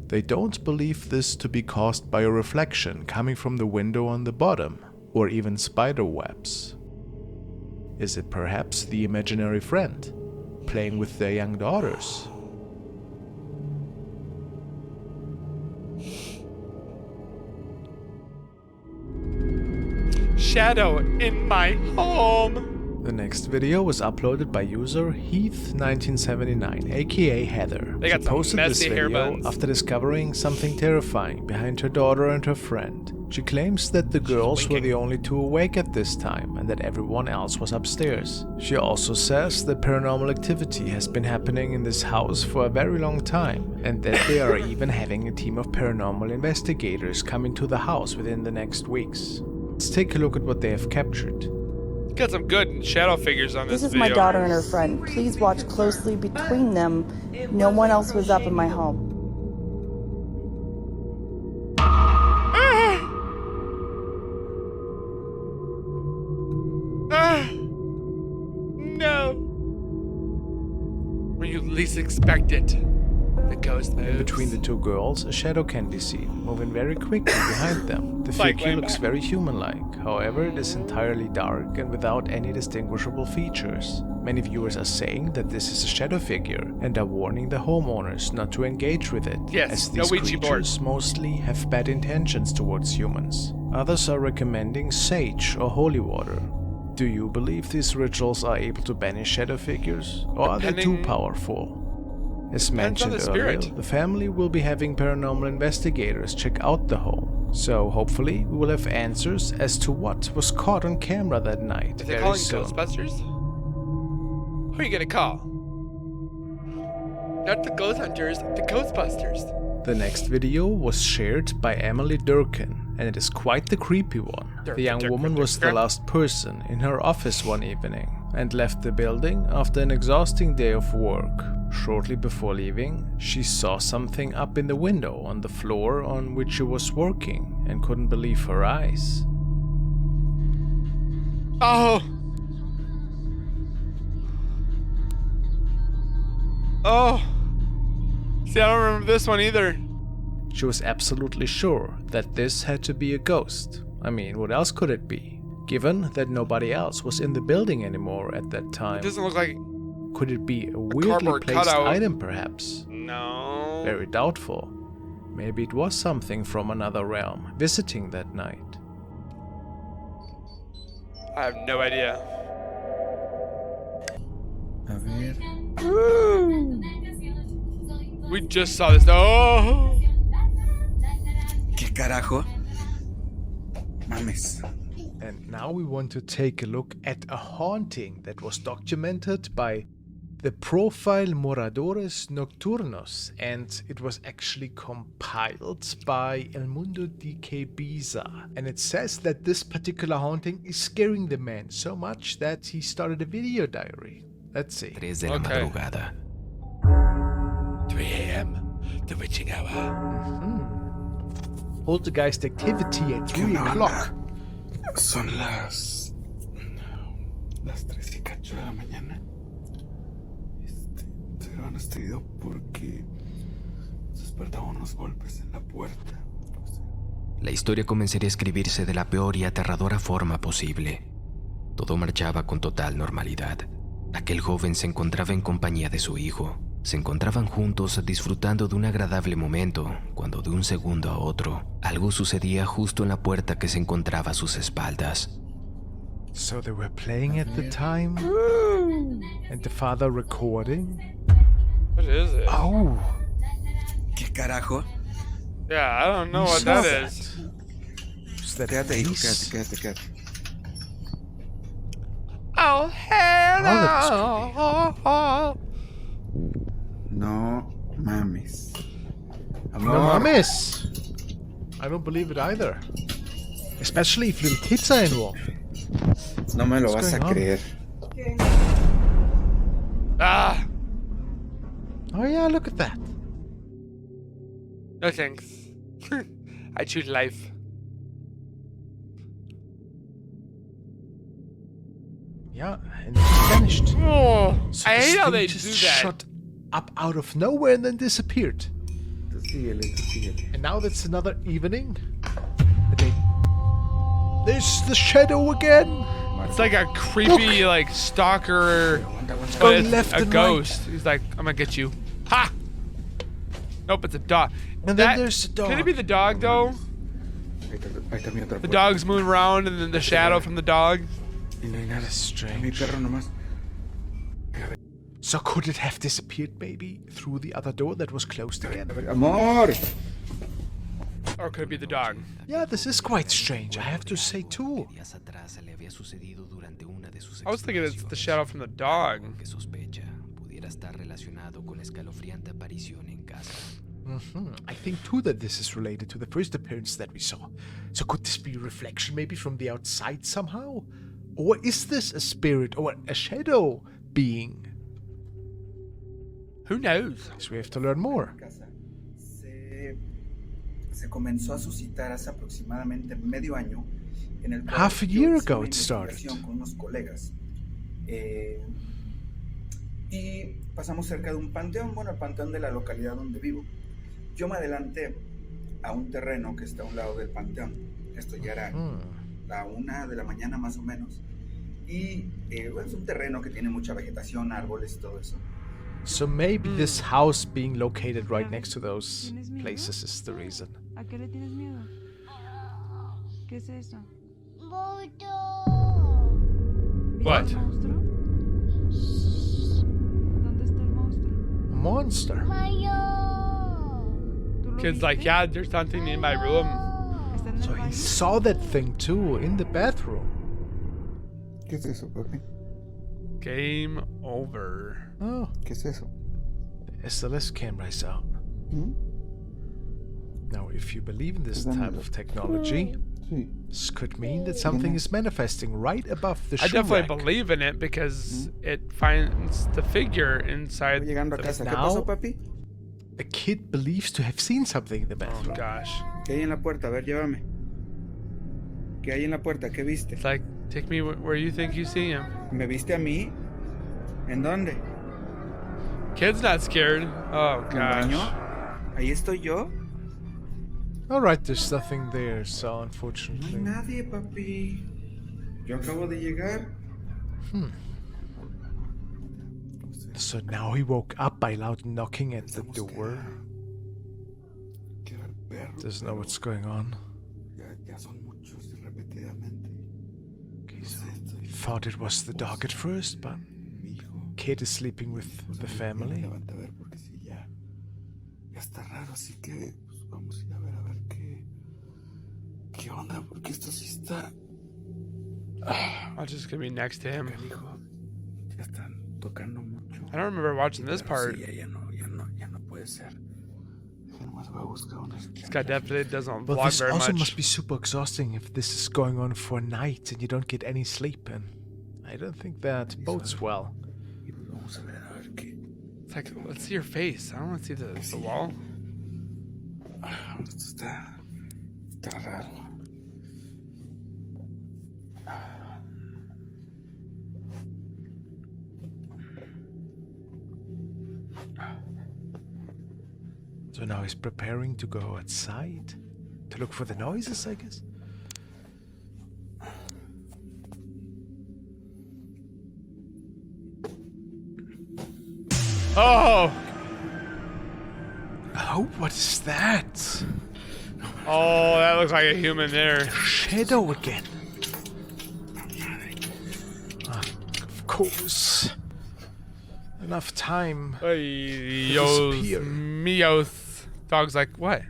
They don't believe this to be caused by a reflection coming from the window on the bottom, or even spider webs. Is it perhaps the imaginary friend, playing with their young daughters? Shadow in my home. The next video was uploaded by user Heath1979, aka Heather. They got She some posted this messy hair video buns. after discovering something terrifying behind her daughter and her friend. She claims that the girls were winking. the only two awake at this time and that everyone else was upstairs. She also says that paranormal activity has been happening in this house for a very long time and that they are even having a team of paranormal investigators coming to the house within the next weeks. Let's take a look at what they have captured. Got some good shadow figures on this This is video. my daughter and her friend. Please watch closely between them. No one else was up in my home. When you least expect it. The ghost moves. In between the two girls, a shadow can be seen, moving very quickly behind them. The Like figure way looks back. very human-like, however it is entirely dark and without any distinguishable features. Many viewers are saying that this is a shadow figure and are warning the homeowners not to engage with it, Yes, as no these Ouija creatures mostly have bad intentions towards humans. Others are recommending sage or holy water. Do you believe these rituals are able to banish shadow figures, or are they too Depending- powerful? As Depends on mentioned the earlier, spirit. the family will be having paranormal investigators check out the home. So hopefully we will have answers as to what was caught on camera that night Is they very calling soon. Ghostbusters? Who are you gonna call? Not the Ghost Hunters, the Ghostbusters. The next video was shared by Emily Durkin, and it is quite the creepy one. The young woman was the last person in her office one evening and left the building after an exhausting day of work. Shortly before leaving, she saw something up in the window on the floor on which she was working and couldn't believe her eyes. Oh! Oh! See, I don't remember this one either. She was absolutely sure that this had to be a ghost. I mean, what else could it be? Given that nobody else was in the building anymore at that time. It doesn't look like... Could it be a weirdly cardboard placed cutout. item, perhaps? No. Very doubtful. Maybe it was something from another realm visiting that night. I have no idea. A ver. We just saw this. Oh! ¿Qué carajo? Mames. And now we want to take a look at a haunting that was documented by the profile Moradores Nocturnos, and it was actually compiled by El Mundo de Ibiza. And it says that this particular haunting is scaring the man so much that he started a video diary. Let's see. 3 de la Okay. madrugada. 3 a.m. The witching hour. Poltergeist activity at 3 o'clock. Son las 3 y cacho de la mañana. Se han estudiado porque se despertaban unos golpes en la puerta. La historia comenzaría a escribirse de la peor y aterradora forma posible. Todo marchaba con total normalidad. Aquel joven se encontraba en compañía de su hijo. Se encontraban juntos disfrutando de un agradable momento, cuando de un segundo a otro, algo sucedía justo en la puerta que se encontraba a sus espaldas. So they were playing at the time? And the father recording? What is it? Oh! ¿Qué carajo? Yeah, I don't know You what saw that is. Is that Quédate, hijo, face? quédate. Oh, hell No mames. No mames! I don't believe it either. Especially if little kids are involved. No me lo What's vas a going on? creer. Ah! Oh yeah, look at that. No thanks. I choose life. Yeah, and it's vanished. Oh, So I this hate how thing they just do that. shot up out of nowhere and then disappeared. Tú síguele. And now that's another evening. And there's the shadow again. It's like a creepy, like stalker, but going it's left a and ghost. He's like, I'm gonna get you. Ha! Nope, it's a dog. And then there's the dog. Could it be the dog though? Ahí está mi otra The puerta. dog's moving around, and then the shadow from the dog. Y no hay nada. That's strange. Mi perro nomás. So could it have disappeared maybe through the other door that was closed again? Amor. Or could it be the dog? Yeah, this is quite strange, I have to say too. Días atrás le había sucedido durante una de sus I was thinking it's the shadow from the dog. que sospecha pudiera estar relacionado con la escalofriante aparición en casa. I think too that this is related to the first appearance that we saw. So could this be a reflection maybe from the outside somehow? Or is this a spirit or a shadow being? Who knows? So we have to learn more. Se comenzó a suscitar hace aproximadamente medio año en el Half a cual year yo hice ago una it started. investigación con unos colegas. y pasamos cerca de un panteón, bueno, el panteón de la localidad donde vivo. Yo me adelanté a un terreno que está a un lado del panteón. Esto ya era la 1 de la mañana más o menos. Y bueno, es un terreno que tiene mucha vegetación, árboles y todo eso. So maybe this house being located right next to those places is the reason. ¿A qué le tienes miedo? ¿Qué es eso? What? ¿Viste el monstruo? ¿Dónde está el monstruo? A monster. ¿Tú lo Kid's like, viste? yeah, there's something in my room. ¿Está en el So he baño? saw that thing too in the bathroom. ¿Qué es eso, papi? Game over. Oh, ¿Qué es eso? the SLS camera is out. Now, if you believe in this type of technology, Sí. this could mean that something is manifesting right above the I shoe definitely rack. believe in it because it finds the figure inside. Voy llegando a The, casa. ¿Qué now- pasó, papi? The kid believes to have seen something in the oh bathroom. gosh. ¿Qué hay en la puerta? A ver, llévame. ¿Qué hay en la puerta? ¿Qué viste? It's like, take me where you think you see him. ¿Me viste a mí? ¿En dónde? Kid's not scared. Oh ¿En el baño? gosh. ¿Ahí estoy yo? Alright, there's nothing there, so No hay unfortunately. nadie, papi. Yo acabo de llegar. So now he woke up by loud knocking at the door. Doesn't know what's going on. Ya son muchos y repetidamente. Okay, so he thought it was the dog at first, but kid is sleeping with the family. Levanta a ver porque sí, ya está raro, así que pues, vamos a ir a ver qué onda, porque esto sí está I'm just gonna be next to him. canijo. Ya están tocando mucho. I don't remember watching this Pero part. sí, ya no puede ser. Nomás voy a buscar unas This guy definitely doesn't But vlog this very also much. must be super exhausting if this is going on for nights and you don't get any sleep, and I don't think that bodes well. y pues vamos a ver qué. It's like, let's see your face. I don't want to see the wall. Esto está raro. So now he's preparing to go outside to look for the noises, I guess. Oh! Oh, what is that? Oh, that looks like a human there. Shadow again. Ah, of course. Enough time. Hey, disappear. Meows. Dog's like, what?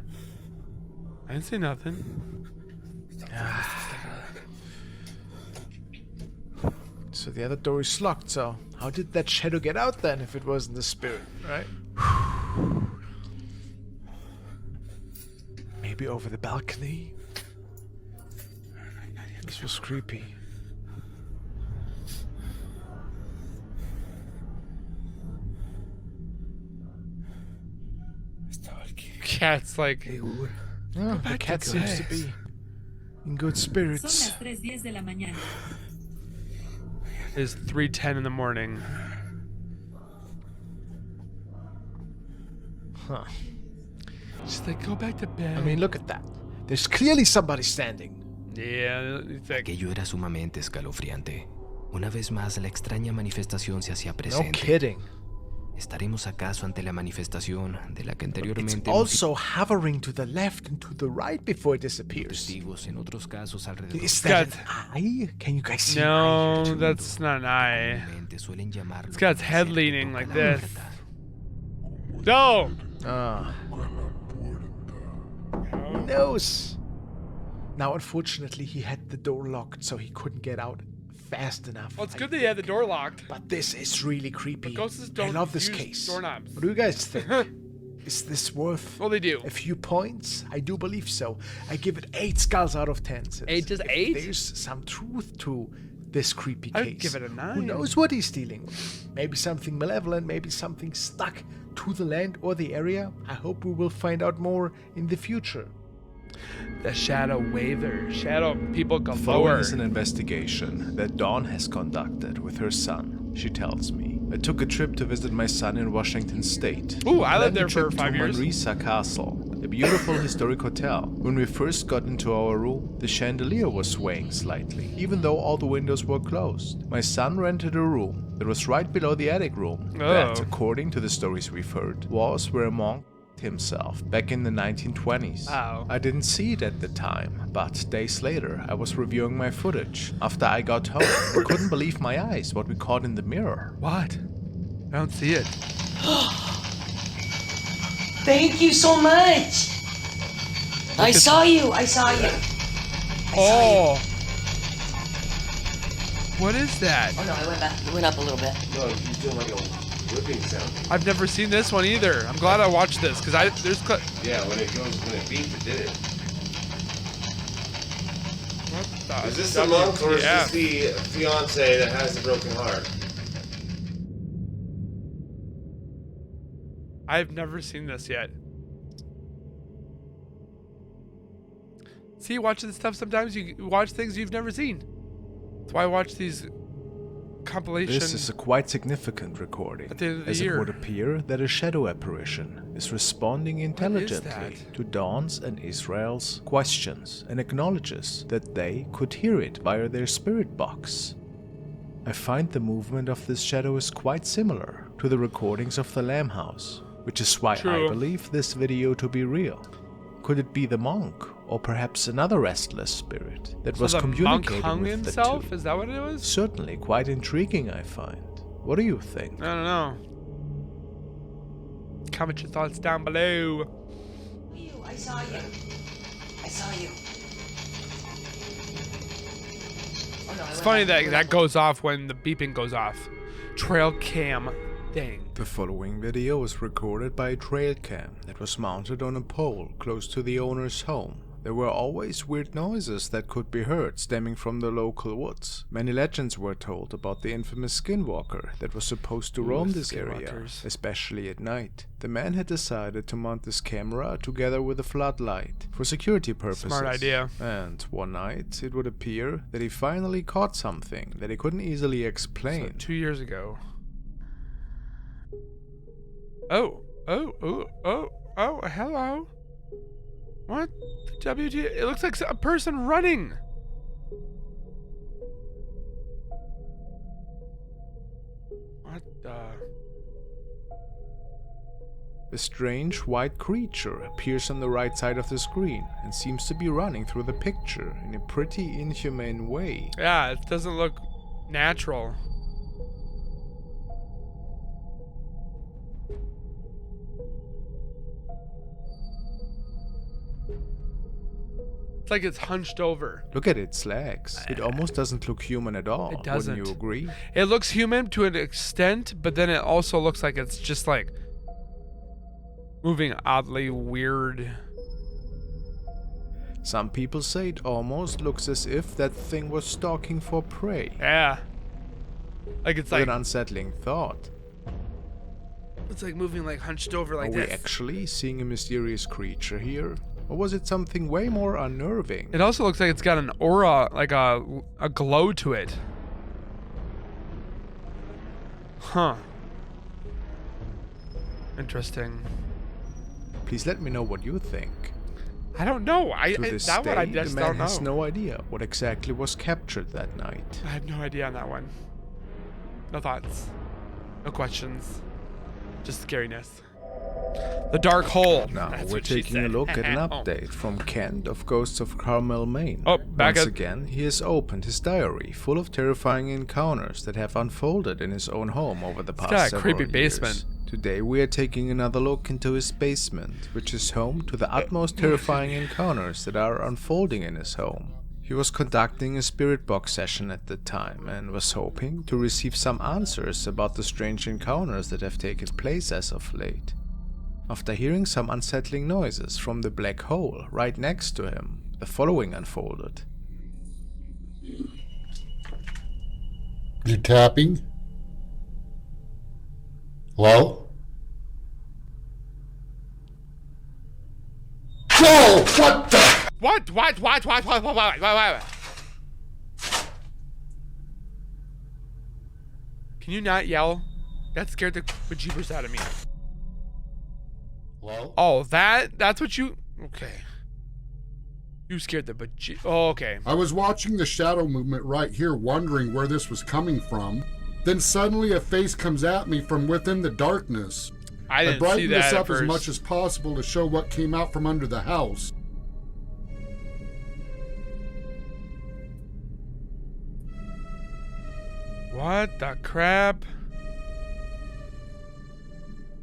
I didn't say nothing. So the other door is locked, so how did that shadow get out then if it wasn't the spirit, right? Maybe over the balcony? This was creepy. Cat's like, Oh, the back cat to seems to bed. be in good spirits. 3:10 de la mañana. it's 3:10 in the morning. Huh. She's like, go back to bed. I mean, look at that. There's clearly somebody standing. yeah, it's like, Aquello era sumamente escalofriante. Una vez más, la extraña manifestación se hacía No presente. kidding. ¿Estaremos acaso ante la manifestación de la que It's anteriormente also hovering to the left and to the right before it disappears. testigos en otros casos alrededor? Is that got- an eye? Can you guys see an eye no, here too? that's not an eye. Comúnmente suelen llamarlo It's got its head ser leaning toca like la this. puerta. No! Ah. Who knows? Now, unfortunately, he had the door locked, so he couldn't get out fast enough. Well, it's I good that you had the door locked. But this is really creepy. Ghosts I don't love this use case. doorknobs. What do you guys think? Is this worth Well, they do. a few points? I do believe so. I give it 8 skulls out of 10. Since Eight, just if 8? There's some truth to this creepy I'd case. give it a 9. Who knows what he's dealing with? Maybe something malevolent, maybe something stuck to the land or the area. I hope we will find out more in the future. The shadow waver. Shadow people Following galore. is an investigation that Dawn has conducted with her son, she tells me. I took a trip to visit my son in Washington State. Ooh, I lived Planned a there for trip 5 to years. Manresa Castle, a beautiful historic hotel. When we first got into our room, the chandelier was swaying slightly, even though all the windows were closed. My son rented a room that was right below the attic room. That, according to the stories we've heard, was where a monk himself back in the 1920s. Wow. I didn't see it at the time, but days later I was reviewing my footage. After I got home, I couldn't believe my eyes what we caught in the mirror. What? I don't see it. Thank you so much. I saw you. I saw you. Oh. What is that? Oh no, I went back. It went up a little bit. No, he's doing like a whipping sound. I've never seen this one either. I'm glad I watched this because Yeah, when it beeps, it did it. What the? Is this the monk or is Yeah. this the fiance that has the broken heart? I've never seen this yet. See, watching this stuff sometimes you watch things you've never seen. That's why I watch these compilations. This is a quite significant recording, at the end of the as year. it would appear that a shadow apparition is responding intelligently that? to Dawn's and Israel's questions and acknowledges that they could hear it via their spirit box. I find the movement of this shadow is quite similar to the recordings of the Lamb House, which is why True. I believe this video to be real. Could it be the monk, or perhaps another restless spirit that was So the monk communicating hung with himself? the two? Is that what it was? Certainly quite intriguing, I find. What do you think? I don't know. Comment your thoughts down below. I saw you. I saw you. Oh, no, It's funny that that goes off when the beeping goes off. Trail cam. Dang. The following video was recorded by a trail cam that was mounted on a pole close to the owner's home. There were always weird noises that could be heard stemming from the local woods. Many legends were told about the infamous skinwalker that was supposed to roam this area, skinwalkers. especially at night. The man had decided to mount this camera together with a floodlight for security purposes. Smart idea. And one night, it would appear that he finally caught something that he couldn't easily explain. So 2 years ago. Oh, hello. What? WT? It looks like a person running. What the? A strange white creature appears on the right side of the screen and seems to be running through the picture in a pretty inhumane way. Yeah, it doesn't look natural. It's like it's hunched over. Look at its legs. It almost doesn't look human at all. It doesn't. Wouldn't you agree? It looks human to an extent, but then it also looks like it's just like moving oddly weird. Some people say it almost looks as if that thing was stalking for prey. Yeah. Like it's What like an unsettling thought. it's like moving like hunched over like Are we this. actually seeing a mysterious creature here? Or was it something way more unnerving? It also looks like it's got an aura, like a glow to it. Huh. Interesting. Please let me know what you think. I don't know. To this that one I day, just the man don't know. has no idea what exactly was captured that night. I have no idea on that one. No thoughts. No questions. Just scariness. The dark hole. Now That's we're what she taking a said. look at an Oh. update from Kent of Ghosts of Carmel, Maine. Oh, back Once up. again, he has opened his diary full of terrifying encounters that have unfolded in his own home over the past got a several creepy years. basement. Today we are taking another look into his basement, which is home to the utmost terrifying encounters that are unfolding in his home. He was conducting a spirit box session at the time and was hoping to receive some answers about the strange encounters that have taken place as of late. After hearing some unsettling noises from the black hole right next to him, the following unfolded. You're tapping? Hello? Whoa! What the? What? Can you not yell? That scared the bejeebers out of me. Well, oh, that's what you... Okay. You scared the beje... Oh, okay. I was watching the shadow movement right here, wondering where this was coming from. Then suddenly a face comes at me from within the darkness. I didn't see brightened that this at up first. as much as possible to show what came out from under the house. What the crap?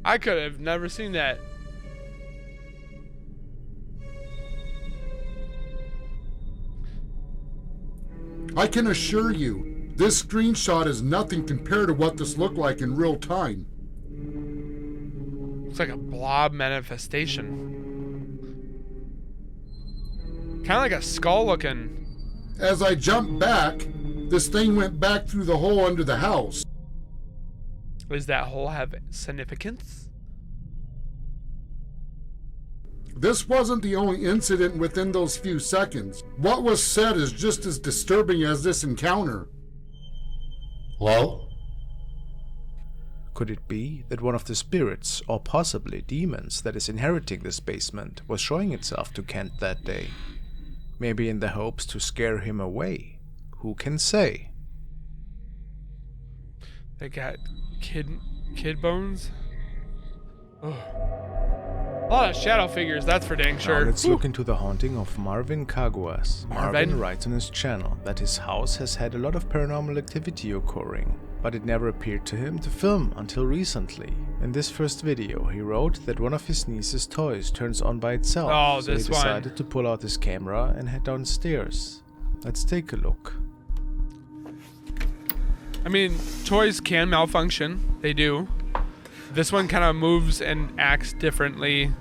I could have never seen that. I can assure you, this screenshot is nothing compared to what this looked like in real time. Looks like a blob manifestation. Kind of like a skull looking. As I jumped back, this thing went back through the hole under the house. Does that hole have significance? This wasn't the only incident within those few seconds. What was said is just as disturbing as this encounter. Hello? Could it be that one of the spirits, or possibly demons, that is inheriting this basement was showing itself to Kent that day? Maybe in the hopes to scare him away? Who can say? They got kid bones? Oh. A lot of shadow figures, that's for dang sure. Now let's look into the haunting of Marvin Caguas. Marvin? Marvin writes on his channel that his house has had a lot of paranormal activity occurring, but it never appeared to him to film until recently. In this first video, he wrote that one of his niece's toys turns on by itself, oh, so he decided to pull out his camera and head downstairs. Let's take a look. I mean, toys can malfunction. They do. This one kind of moves and acts differently,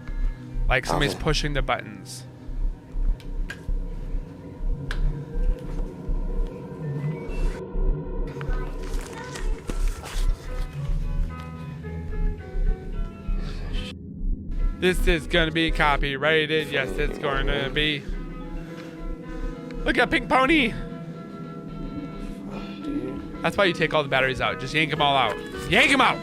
like somebody's pushing the buttons. This is gonna be copyrighted. Yes, it's going to be. Look at Pink Pony. That's why you take all the batteries out. Just yank them all out. Yank them out.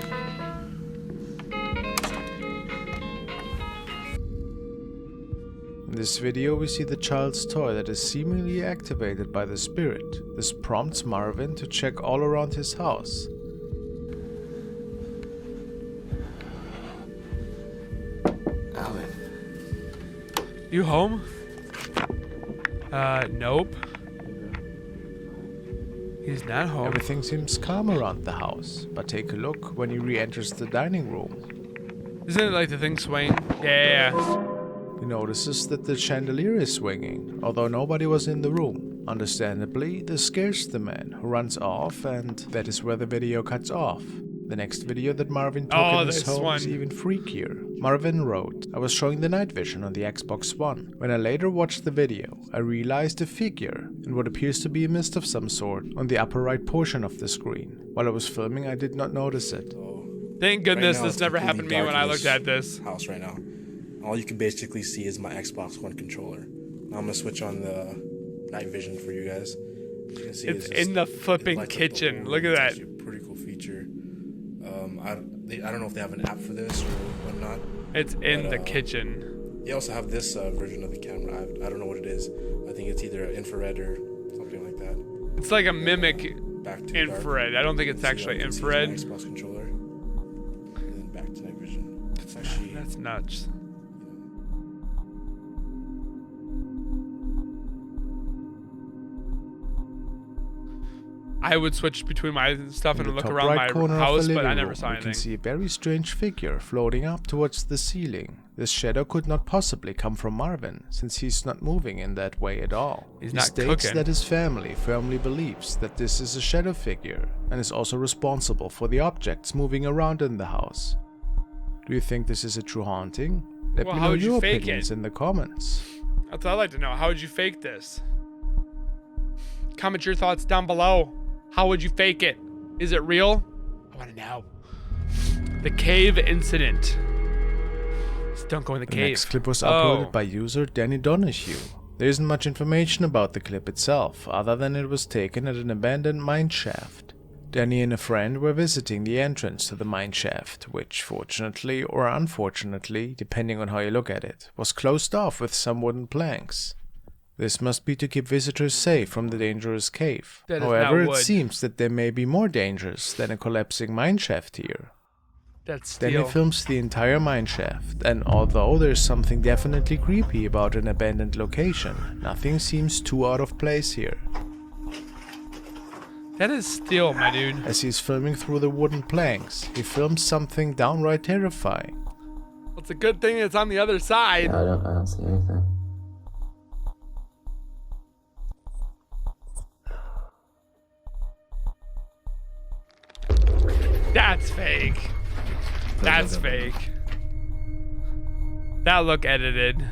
In this video, we see the child's toy that is seemingly activated by the spirit. This prompts Marvin to check all around his house. Alan. You home? Nope. He's not home. Everything seems calm around the house, but take a look when he re-enters the dining room. Isn't it like the thing swaying? Yeah. He notices that the chandelier is swinging, although nobody was in the room. Understandably, this scares the man, who runs off, and that is where the video cuts off. The next video that Marvin took in his home is even freakier. Marvin wrote, "I was showing the night vision on the Xbox One. When I later watched the video, I realized a figure, and what appears to be a mist of some sort, on the upper right portion of the screen. While I was filming, I did not notice it." Thank goodness right now, this never happened to me when I looked at this. House right now. All you can basically see is my Xbox One controller. Now I'm gonna switch on the night vision for you guys. You can see it's in the flipping kitchen. Look at that. It's actually a pretty cool feature. I don't know if they have an app for this or whatnot. It's in the kitchen. They also have this version of the camera. I don't know what it is. I think it's either infrared or something like that. It's like a mimic infrared. I don't think it's actually infrared. Xbox controller. And then back to night vision. That's nuts. I would switch between my stuff and look around my house, but I never saw anything. You can see a very strange figure floating up towards the ceiling. This shadow could not possibly come from Marvin, since he's not moving in that way at all. He's he not states cooking. that his family firmly believes that this is a shadow figure, and is also responsible for the objects moving around in the house. Do you think this is a true haunting? Let me know your opinions in the comments. That's what I'd like to know. How would you fake this? Comment your thoughts down below. How would you fake it? Is it real? I want to know. The cave incident. Just don't go in the cave. The next clip was uploaded by user Danny Donahue. There isn't much information about the clip itself, other than it was taken at an abandoned mine shaft. Danny and a friend were visiting the entrance to the mine shaft, which fortunately or unfortunately, depending on how you look at it, was closed off with some wooden planks. This must be to keep visitors safe from the dangerous cave. That is However, not it wood. seems that there may be more dangers than a collapsing mine shaft here. That's Danny steel. films the entire mine shaft, and although there's something definitely creepy about an abandoned location, nothing seems too out of place here. That is steel, my dude. As he's filming through the wooden planks, he films something downright terrifying. Well, it's a good thing it's on the other side. Yeah, I don't see anything. That's fake. That's fake. That look edited.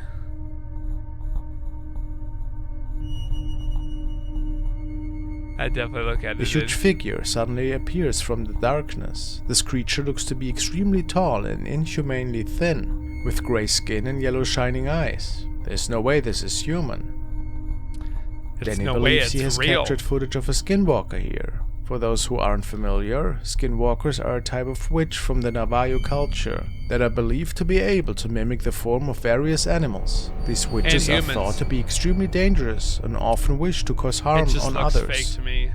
I definitely look A edited. huge figure suddenly appears from the darkness. This creature looks to be extremely tall and inhumanely thin, with grey skin and yellow shining eyes. There's no way this is human. There's Danny no way believes it's he has real. captured footage of a skinwalker here. For those who aren't familiar, skinwalkers are a type of witch from the Navajo culture that are believed to be able to mimic the form of various animals. These witches are humans. thought to be extremely dangerous and often wish to cause harm It just on looks others. fake to me.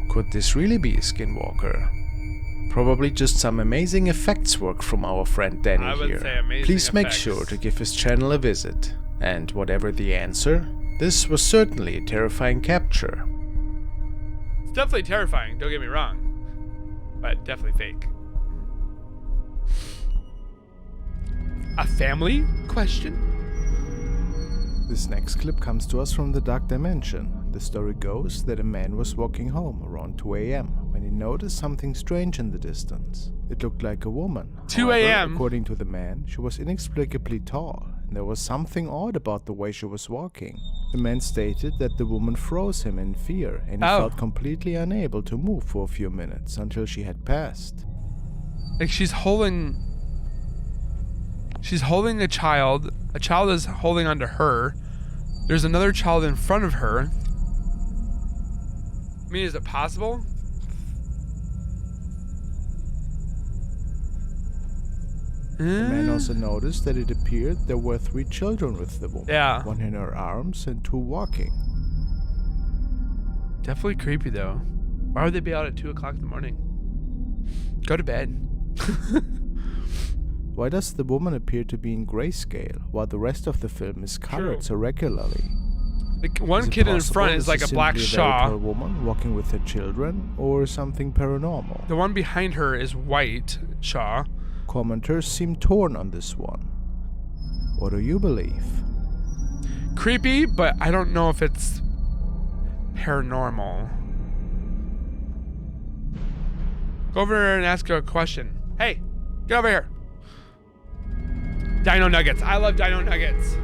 Could this really be a skinwalker? Probably just some amazing effects work from our friend Danny I would here. say amazing Please make effects. sure to give his channel a visit. And whatever the answer, this was certainly a terrifying capture. It's definitely terrifying, don't get me wrong. But definitely fake. A family question? This next clip comes to us from the Dark Dimension. The story goes that a man was walking home around 2 a.m. when he noticed something strange in the distance. It looked like a woman. 2 However, a.m.? According to the man, she was inexplicably tall, and there was something odd about the way she was walking. The man stated that the woman froze him in fear, and he felt completely unable to move for a few minutes until she had passed. Like she's holding a child. A child is holding onto her. There's another child in front of her. I mean, is it possible? The man also noticed that it appeared there were 3 children with the woman. Yeah. 1 in her arms and 2 walking. Definitely creepy though. Why would they be out at 2 o'clock in the morning? Go to bed. Why does the woman appear to be in grayscale while the rest of the film is colored so regularly? The one kid in front is like a black Very Shaw. tall woman walking with her children, or something paranormal. The one behind her is white Shaw. Commenters seem torn on this one. What do you believe? Creepy, but I don't know if it's paranormal. Go over there and ask her a question. Hey, get over here. Dino Nuggets. I love Dino Nuggets.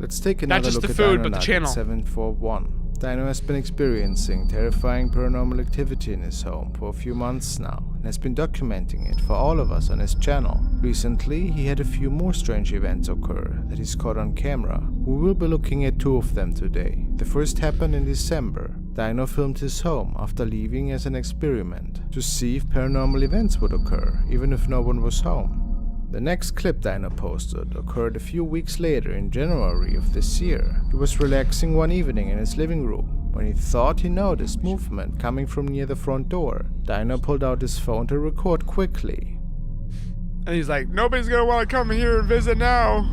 Let's take Not another just look the at food, Dino but the Nugget channel. 741. Dino has been experiencing terrifying paranormal activity in his home for a few months now, and has been documenting it for all of us on his channel. Recently, he had a few more strange events occur that he's caught on camera. We will be looking at 2 of them today. The first happened in December. Dino filmed his home after leaving as an experiment, to see if paranormal events would occur, even if no one was home. The next clip Dino posted occurred a few weeks later in January of this year. He was relaxing one evening in his living room when he thought he noticed movement coming from near the front door. Dino pulled out his phone to record quickly. And he's like, nobody's gonna want to come here and visit now.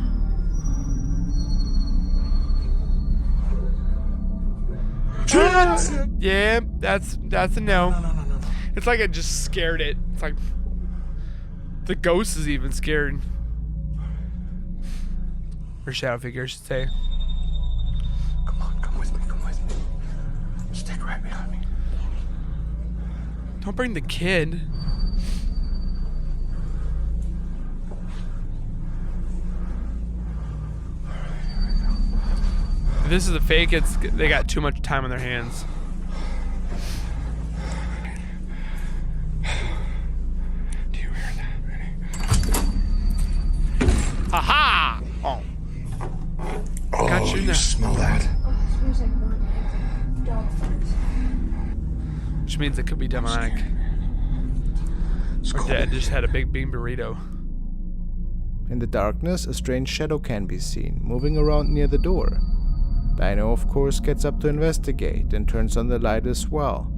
Yeah, that's a no. It's like it just scared it. It's like the ghost is even scared. Or shadow figure, I should say. Come with me. Stick right behind me. Don't bring the kid. If this is a fake, they got too much time on their hands. Do you hear that? Aha! Oh. Got you You now. smell that? Which which means it could be demonic. Or dead, just had a big bean burrito. In the darkness, a strange shadow can be seen, moving around near the door. Dino, of course, gets up to investigate and turns on the light as well.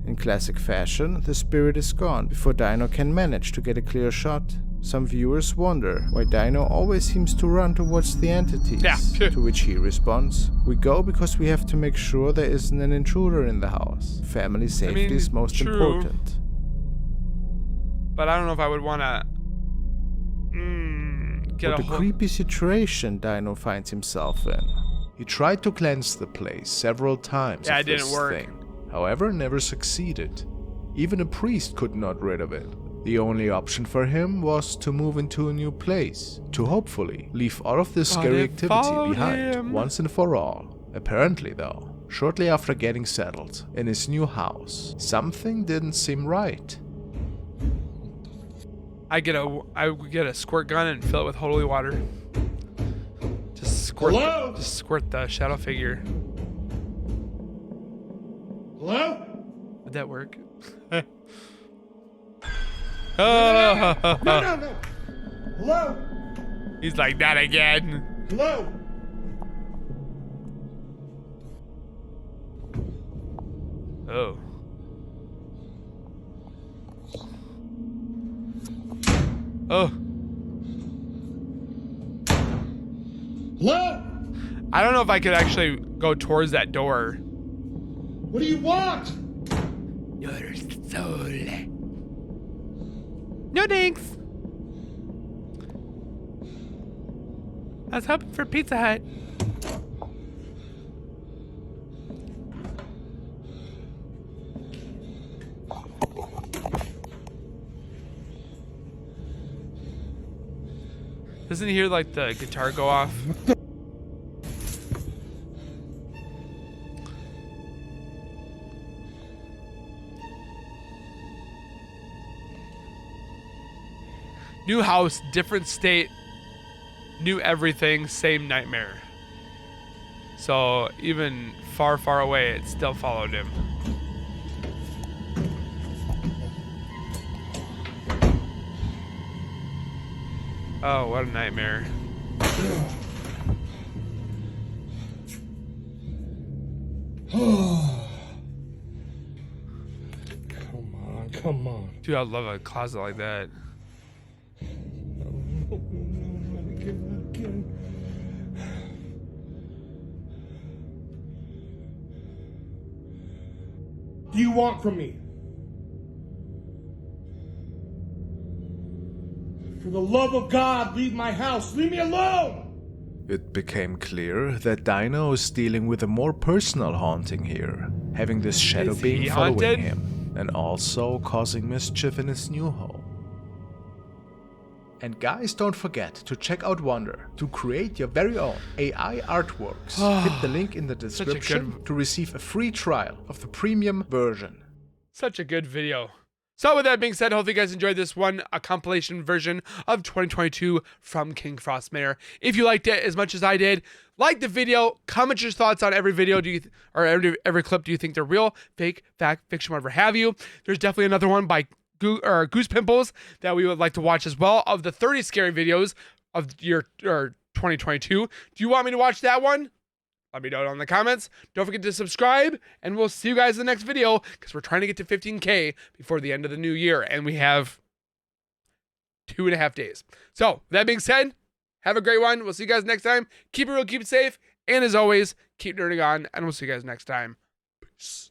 In classic fashion, the spirit is gone before Dino can manage to get a clear shot. Some viewers wonder why Dino always seems to run towards the entities, to which he responds, "We go because we have to make sure there isn't an intruder in the house. Family safety is most important." But I don't know if I would want to get What a a whole... creepy situation Dino finds himself in. He tried to cleanse the place several times. Yeah, of it didn't this work. thing. However, never succeeded. Even a priest could not rid of it. The only option for him was to move into a new place, to hopefully leave all of this scary activity behind, once and for all. Apparently though, shortly after getting settled in his new house, something didn't seem right. I would get a squirt gun and fill it with holy water. Just squirt the shadow figure. Hello? Would that work? No. Hello? He's like, not again. Hello? Oh. Oh. Hello? I don't know if I could actually go towards that door. What do you want? Your soul. No thanks. I was hoping for Pizza Hut. Doesn't he hear like the guitar go off? New house, different state, new everything, same nightmare. So even far, far away, it still followed him. Oh, what a nightmare. Come on. Dude, I love a closet like that. Do you want from me? For the love of God, leave my house. Leave me alone! It became clear that Dino is dealing with a more personal haunting here, having this shadow Is being he following haunted? him, and also causing mischief in his new home. And guys, don't forget to check out Wonder to create your very own AI artworks. Hit the link in the description to receive a free trial of the premium version. Such a good video. So with that being said, hopefully you guys enjoyed this one, a compilation version of 2022 from KingFrostmare. If you liked it as much as I did, like the video, comment your thoughts on every video, every clip. Do you think they're real, fake, fact, fiction, whatever have you? There's definitely another one by Goose Pimples that we would like to watch as well, of the 30 scary videos of year 2022. Do you want me to watch that one? Let me know down in the comments. Don't forget to subscribe, and we'll see you guys in the next video, because we're trying to get to 15K before the end of the new year, and we have 2.5 days. So, with that being said, have a great one. We'll see you guys next time. Keep it real, keep it safe, and as always, keep nerding on, and we'll see you guys next time. Peace.